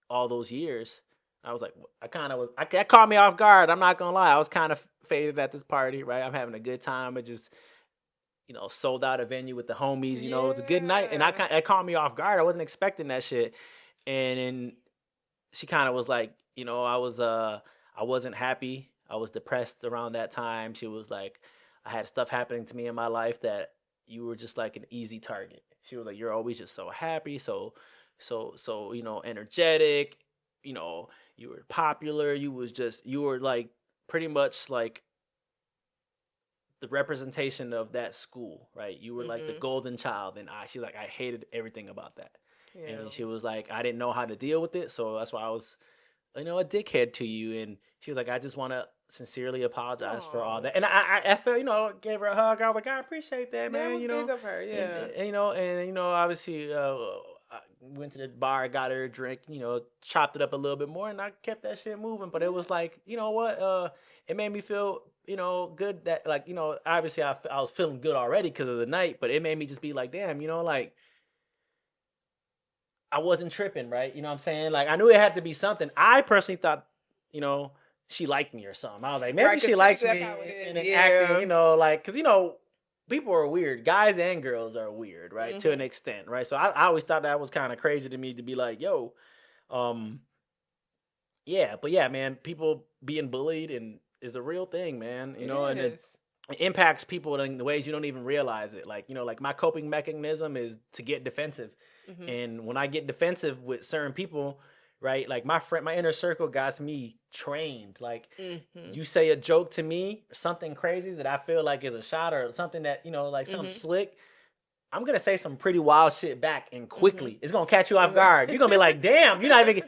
all those years. I was like, that caught me off guard. I'm not gonna lie. I was kind of faded at this party, right? I'm having a good time. I just, you know, sold out a venue with the homies. You know, it was a good night, and it caught me off guard. I wasn't expecting that shit. And then she kind of was like, you know, I wasn't happy. I was depressed around that time. She was like, I had stuff happening to me in my life that you were just like an easy target. She was like, you're always just so happy, so you know, energetic. You know, you were popular. You were like pretty much like the representation of that school, right? You were like the golden child, and she's like, I hated everything about that. Yeah. And she was like, I didn't know how to deal with it, so that's why I was, you know, a dickhead to you. And she was like, I just want to sincerely apologize for all that. And I felt, you know, gave her a hug. I was like, I appreciate that, man. That was you know, big of her, yeah. And you know, obviously, I went to the bar, got her a drink, you know, chopped it up a little bit more, and I kept that shit moving. But it was like, you know what? It made me feel, you know, good that, like, you know, obviously I was feeling good already because of the night, but it made me just be like, damn, you know, like, I wasn't tripping, right? You know what I'm saying? Like, I knew it had to be something. I personally thought, you know, she liked me or something. I was like, maybe she likes me and acting, you know, like, because, you know, people are weird. Guys and girls are weird, right? To an extent, right? So I always thought that was kind of crazy to me to be like, yo, yeah. But yeah, man, people being bullied and is the real thing, man. You know, and it impacts people in the ways you don't even realize it. Like, you know, like my coping mechanism is to get defensive. And when I get defensive with certain people, right, like my inner circle got me trained. Like, you say a joke to me, something crazy that I feel like is a shot or something that, you know, like something slick, I'm going to say some pretty wild shit back and quickly. It's going to catch you off guard. You're going to be like, damn, you're not even,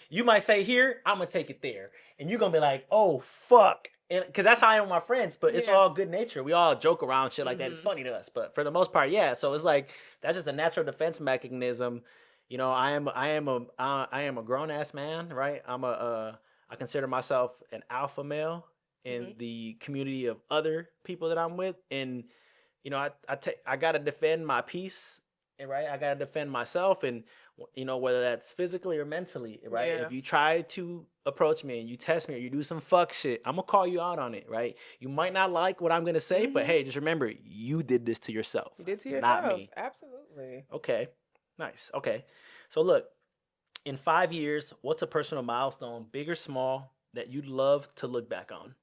you might say here, I'm going to take it there. And you're going to be like, oh, fuck. And because that's how I am with my friends, but it's all good nature. We all joke around shit like that. It's funny to us, but for the most part, yeah. So it's like that's just a natural defense mechanism. You know, I am a grown ass man, right? I consider myself an alpha male in the community of other people that I'm with, and you know, I gotta defend my peace, right? I gotta defend myself, and you know, whether that's physically or mentally, right? Yeah. If you try to approach me and you test me or you do some fuck shit, I'm gonna call you out on it, right? You might not like what I'm gonna say, but hey, just remember, you did this to yourself. You did to yourself, not me. Absolutely. Okay, nice. Okay, so look, in 5 years, what's a personal milestone, big or small, that you'd love to look back on?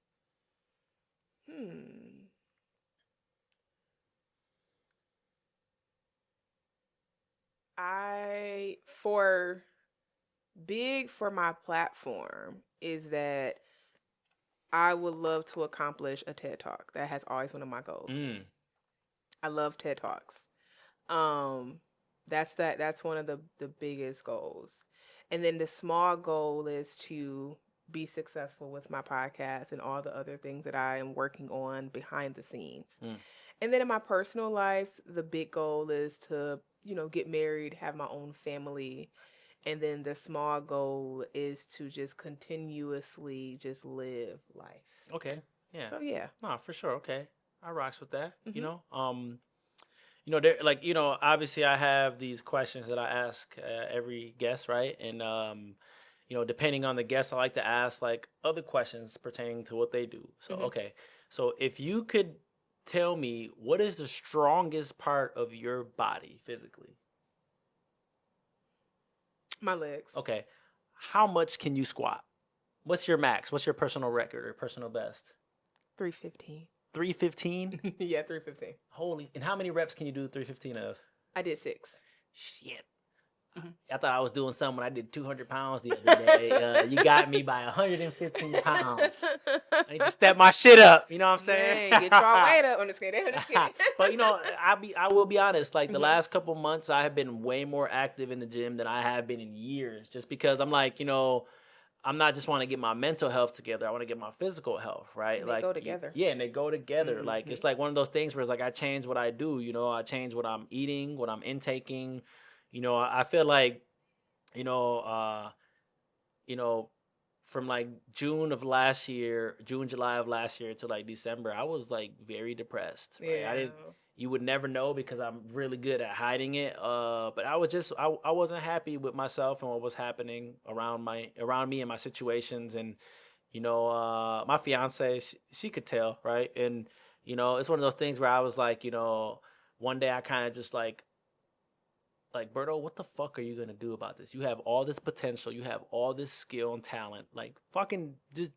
For my platform is that I would love to accomplish a TED Talk. That has always one of my goals. I love TED Talks. That's one of the biggest goals. And then the small goal is to be successful with my podcast and all the other things that I am working on behind the scenes. And then in my personal life, the big goal is to, you know, get married, have my own family. And then the small goal is to just continuously just live life. Okay. Yeah. So, yeah. No, for sure. Okay. I rocks with that. There, like, obviously I have these questions that I ask every guest, right? And depending on the guest, I like to ask like other questions pertaining to what they do. So okay, so if you could tell me what is the strongest part of your body physically? My legs. Okay, how much can you squat? What's your max? What's your personal record or personal best? 315. 315? Yeah, 315. Holy! And how many reps can you do 315 of? I did 6. Shit. I thought I was doing something when I did 200 pounds the other day. You got me by 115 pounds. I need to step my shit up. You know what I'm saying? Man, get your weight up. I'm just kidding. But I will be honest. Like the last couple months, I have been way more active in the gym than I have been in years. Just because I'm like, I'm not just want to get my mental health together. I want to get my physical health, right? And they go together. Yeah, and they go together. Like it's like one of those things where it's like I change what I do. I change what I'm eating, what I'm intaking. I feel like, from like June, July of last year to like December, I was like very depressed. Right? Yeah. You would never know because I'm really good at hiding it. But I wasn't happy with myself and what was happening around me and my situations. And, my fiance, she could tell, right? And, it's one of those things where I was like, one day I kind of just like, Berto, what the fuck are you going to do about this? You have all this potential. You have all this skill and talent. Like, fucking just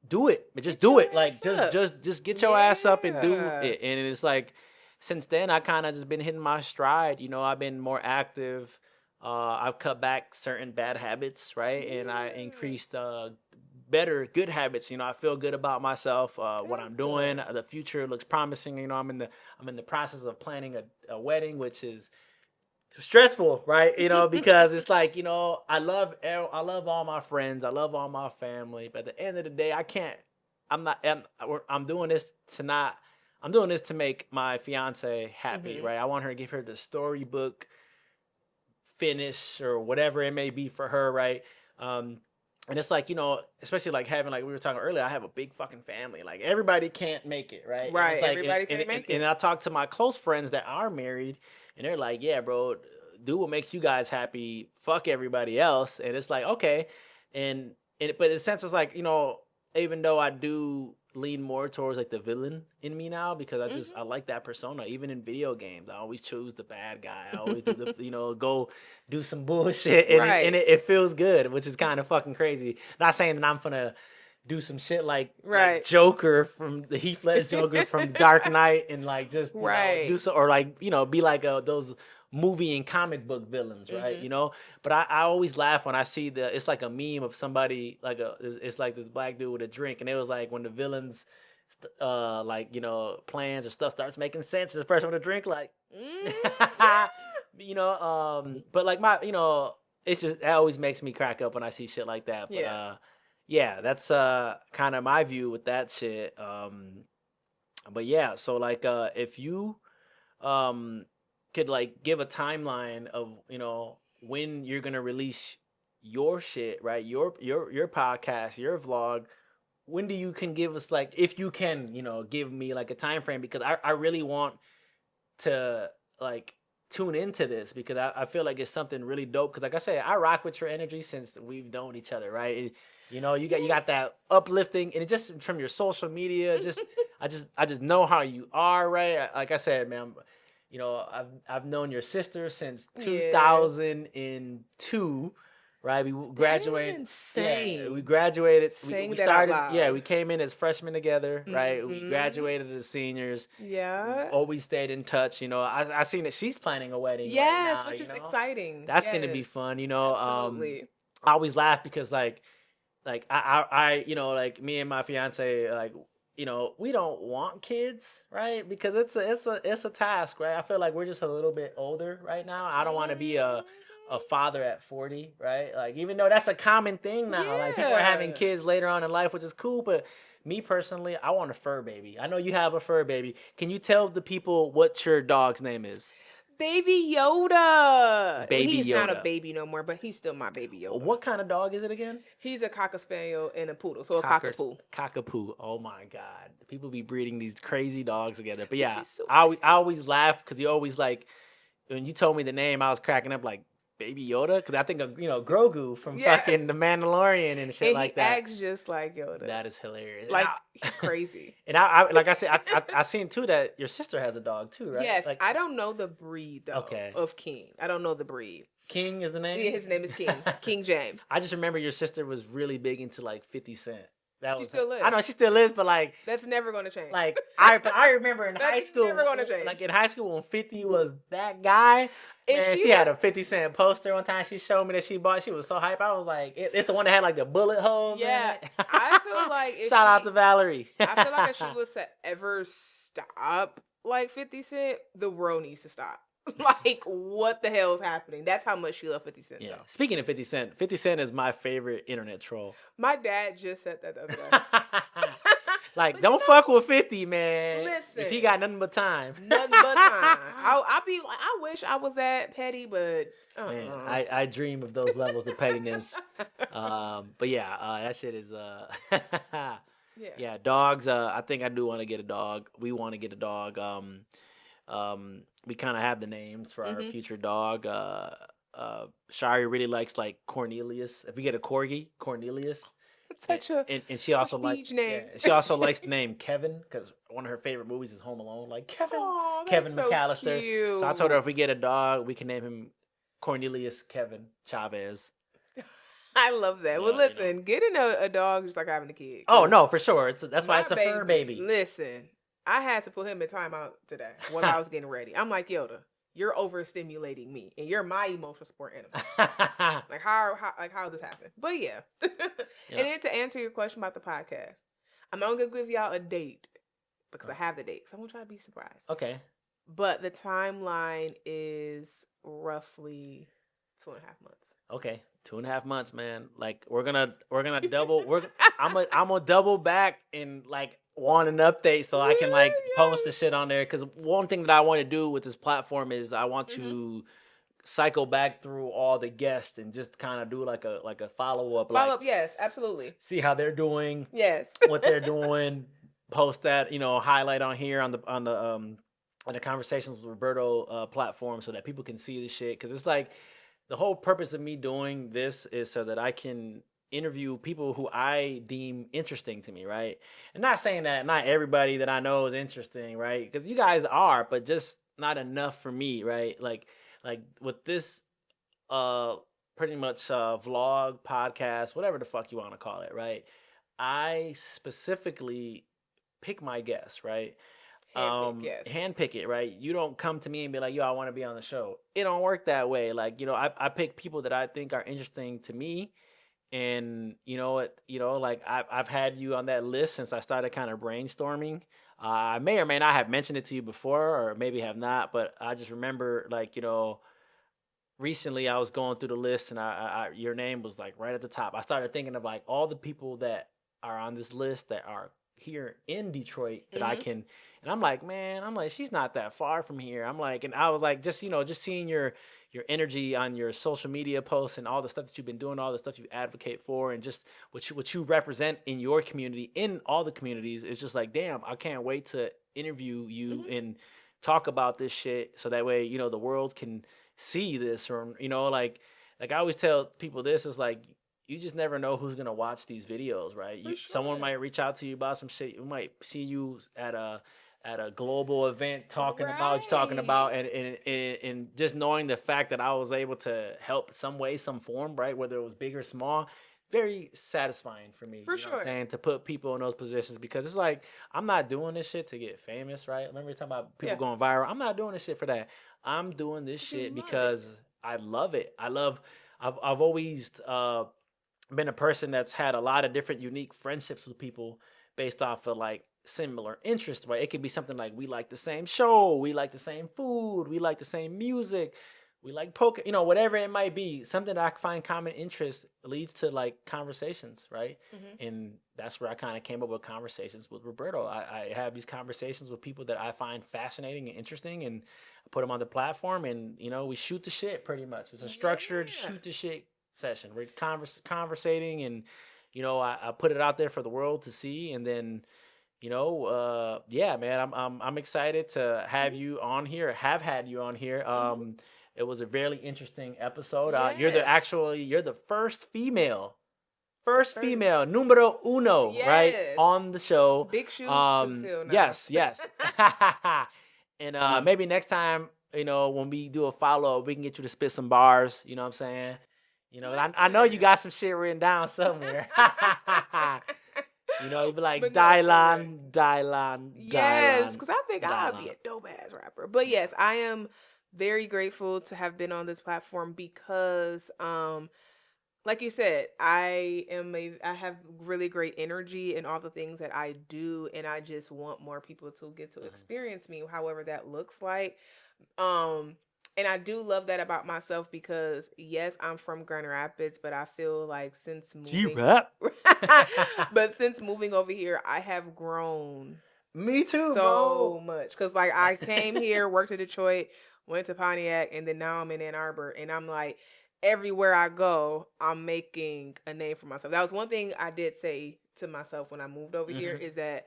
do it. Just do it. Like, just get your ass up and do it. And it's like, since then, I kind of just been hitting my stride. I've been more active. I've cut back certain bad habits, right? And I increased good habits. I feel good about myself, what I'm doing. The future looks promising. I'm in the process of planning a wedding, which is stressful, right? Because it's like, I love all my friends, I love all my family, but at the end of the day, I'm doing this to make my fiance happy, right? I want her to give her the storybook finish or whatever it may be for her, right? And it's like, especially like having, like we were talking earlier, I have a big fucking family. Like everybody can't make it, right? Right. It's like, everybody can't make it. And I talk to my close friends that are married, and they're like, yeah, bro, do what makes you guys happy. Fuck everybody else. And it's like, okay. But in a sense, it's like, even though I do lean more towards like the villain in me now, because I like that persona. Even in video games, I always choose the bad guy. I always do go do some bullshit. And, it feels good, which is kind of fucking crazy. Not saying that I'm gonna do some shit like Joker from the Heath Ledger Joker from Dark Knight and like just do so, or like be like those movie and comic book villains, right? But I always laugh when I see it's like a meme of somebody like it's like this black dude with a drink, and it was like when the villains plans or stuff starts making sense, the person with a drink like but like my it's just, that always makes me crack up when I see shit like that. But yeah, that's kind of my view with that shit. But yeah, so like if you could like give a timeline of when you're gonna release your shit, right? Your podcast, your vlog. When do you can give us like, if you can, give me like a time frame, because I really want to like tune into this, because I feel like it's something really dope. Because like I said, I rock with your energy since we've known each other, right? You got that uplifting, and it just from your social media, I just know how you are, right? Like I said, man, I've known your sister since 2002, right? We graduated. That is insane. Yeah, we graduated. Saying we that started. out loud. Yeah, we came in as freshmen together, right? We graduated as seniors. Yeah. We've always stayed in touch. I seen that she's planning a wedding. Yes, right now, which is exciting. That's gonna be fun. Absolutely. I always laugh because like I like me and my fiance, like, we don't want kids, right? Because it's a task, right? I feel like we're just a little bit older right now. I don't want to be a father at 40, right? Like, even though that's a common thing now, like people are having kids later on in life, which is cool. But me personally, I want a fur baby. I know you have a fur baby. Can you tell the people what your dog's name is? Baby Yoda. He's Yoda. Not a baby no more, but he's still my Baby Yoda. What kind of dog is it again? He's a Cocker Spaniel and a Poodle, so a Cockapoo. Cockapoo. Oh my God. People be breeding these crazy dogs together. But yeah, I always laugh because you always like, when you told me the name, I was cracking up like, Baby Yoda? Because I think of, Grogu from fucking The Mandalorian and shit like that. He acts just like Yoda. That is hilarious. Like, he's crazy. And I like I said, I seen too that your sister has a dog too, right? Yes. Like, I don't know the breed, though, of King. I don't know the breed. King is the name? Yeah, his name is King. King James. I just remember your sister was really big into, like, 50 Cent. She still is. I know she still is, but like that's never gonna change. Like I remember in high school, never gonna change. Like in high school when 50 was that guy. And she had a 50 Cent poster one time. She showed me that she bought. She was so hype. I was like, it's the one that had like the bullet holes. Yeah, I feel like shout out to Valerie. I feel like if she was to ever stop like 50 Cent, the world needs to stop. Like, what the hell is happening? That's how much she loved 50 Cent. Yeah. Though. Speaking of 50 Cent, 50 Cent is my favorite internet troll. My dad just said that the other day. Like, don't fuck with 50, man. Listen. He got nothing but time. Nothing but time. I'll be like, I wish I was that petty, but... Man, I dream of those levels of pettiness. But yeah, that shit is... Yeah, dogs. I think I do want to get a dog. We want to get a dog. We kind of have the names for our future dog. Shari really likes like Cornelius. If we get a corgi, Cornelius. Such a and she also likes name. Yeah, she also likes the name Kevin because one of her favorite movies is Home Alone. Like Kevin McAllister. Cute. So I told her if we get a dog, we can name him Cornelius Kevin Chavez. I love that. Well, listen, getting a dog is just like having a kid. Oh no, for sure. That's why it's a fur baby. Listen. I had to put him in timeout today when I was getting ready. I'm like, Yoda, you're overstimulating me, and you're my emotional support animal. Like how does this happen? But yeah. And then to answer your question about the podcast, I'm not gonna give y'all a date because I have the date. So I'm gonna try to be surprised. Okay. But the timeline is roughly 2.5 months. Okay, 2.5 months, man. Like we're gonna double. I'm gonna double back and like want an update so I can like post the shit on there. Because one thing that I want to do with this platform is I want to cycle back through all the guests and just kind of do like a follow up. Yes, absolutely. See how they're doing. Yes, what they're doing. Post that, highlight on here on the Conversations with Roberto platform so that people can see the shit. Because it's like the whole purpose of me doing this is so that I can interview people who I deem interesting to me, right? And not saying that not everybody that I know is interesting, right? Because you guys are, but just not enough for me, right? Like with this pretty much vlog, podcast, whatever the fuck you want to call it, right? I specifically pick my guests, right? Handpick it, right? You don't come to me and be like, yo, I want to be on the show. It don't work that way. Like, I pick people that I think are interesting to me. And like I've had you on that list since I started kind of brainstorming. I may or may not have mentioned it to you before, or maybe have not, but I just remember like, recently I was going through the list and I your name was like right at the top. I started thinking of like all the people that are on this list that are here in Detroit that I can, and I'm like, she's not that far from here. I'm like, and I was like, just seeing your energy on your social media posts and all the stuff that you've been doing, all the stuff you advocate for, and just what you represent in your community, in all the communities, is just like, damn, I can't wait to interview you and talk about this shit so that way, the world can see this, or, like I always tell people this is like, you just never know who's gonna watch these videos, right? Someone might reach out to you about some shit. You might see you at a global event talking about what you're talking about, and just knowing the fact that I was able to help some way, some form, right? Whether it was big or small, very satisfying for me. For sure. What I'm saying, to put people in those positions, because it's like, I'm not doing this shit to get famous, right? Remember you're talking about people going viral? I'm not doing this shit for that. I'm doing this shit because I love it. I've always been a person that's had a lot of different unique friendships with people based off of like similar interests, right? It could be something like we like the same show, we like the same food, we like the same music, we like poker, you know, whatever it might be, something that I find common interest leads to like conversations, right? And that's where I kind of came up with Conversations with Roberto. I have these conversations with people that I find fascinating and interesting, and I put them on the platform, and you know, we shoot the shit pretty much. It's a structured shoot the shit session. We're conversating, and you know, I put it out there for the world to see, and then, you know, yeah, man, I'm excited to have you on here. Have had you on here. It was a very interesting episode. You're the first female, numero uno, right, on the show. Big shoes to fill now. Yes. And maybe next time, you know, when we do a follow-up, we can get you to spit some bars. You know what I'm saying? You know, I know you got some shit written down somewhere. You know, you'd be like, Dylan. Yes, because I think I'll be a dope-ass rapper. But yes, I am very grateful to have been on this platform because, like you said, I have really great energy in all the things that I do, and I just want more people to get to experience me, however that looks like. And I do love that about myself because, yes, I'm from Grand Rapids, but I feel like since moving, but since moving over here, I have grown. Me too, so much. Because like I came here, worked in Detroit, went to Pontiac, and then now I'm in Ann Arbor, and I'm like, everywhere I go, I'm making a name for myself. That was one thing I did say to myself when I moved over here, is that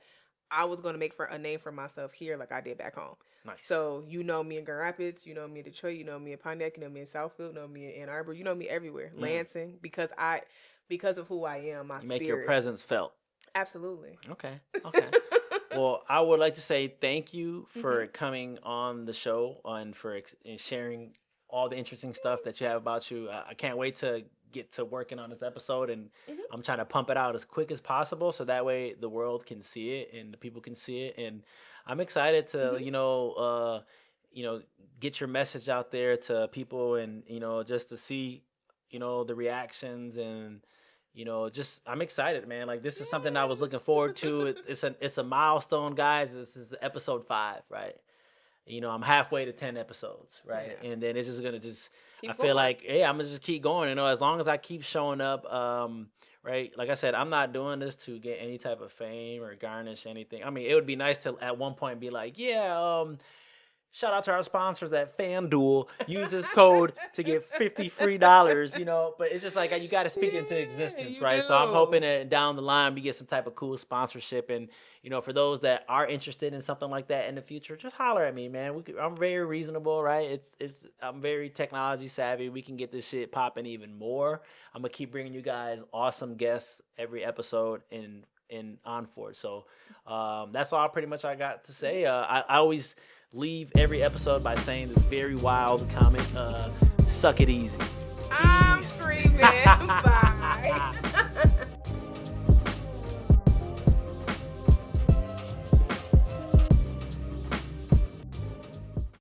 I was going to make a name for myself here like I did back home. Nice. So you know me in Grand Rapids, you know me in Detroit, you know me in Pontiac, you know me in Southfield, you know me in Ann Arbor, you know me everywhere. Lansing, because of who I am, my spirit. Make your presence felt. Absolutely. Okay. Well, I would like to say thank you for coming on the show and for sharing all the interesting stuff that you have about you. I can't wait to get to working on this episode, and I'm trying to pump it out as quick as possible so that way the world can see it and the people can see it. And I'm excited to you know get your message out there to people, and you know, just to see, you know, the reactions, and you know, just I'm excited, man. Like, this is something I was looking forward to. It's a milestone, guys. This is episode 5, right? You know, I'm halfway to 10 episodes, right? Yeah. And then it's just gonna I feel like, I'm gonna just keep going. You know, as long as I keep showing up, right? Like I said, I'm not doing this to get any type of fame or garnish anything. I mean, it would be nice to at one point be like, shout out to our sponsors at FanDuel. Use this code to get $50 free, you know. But it's just like, you got to speak into existence, right? So I'm hoping that down the line we get some type of cool sponsorship. And, you know, for those that are interested in something like that in the future, just holler at me, man. I'm very reasonable, right? I'm very technology savvy. We can get this shit popping even more. I'm going to keep bringing you guys awesome guests every episode and on for it. So that's all pretty much I got to say. I always leave every episode by saying this very wild comment, suck it easy. I'm screaming. Bye.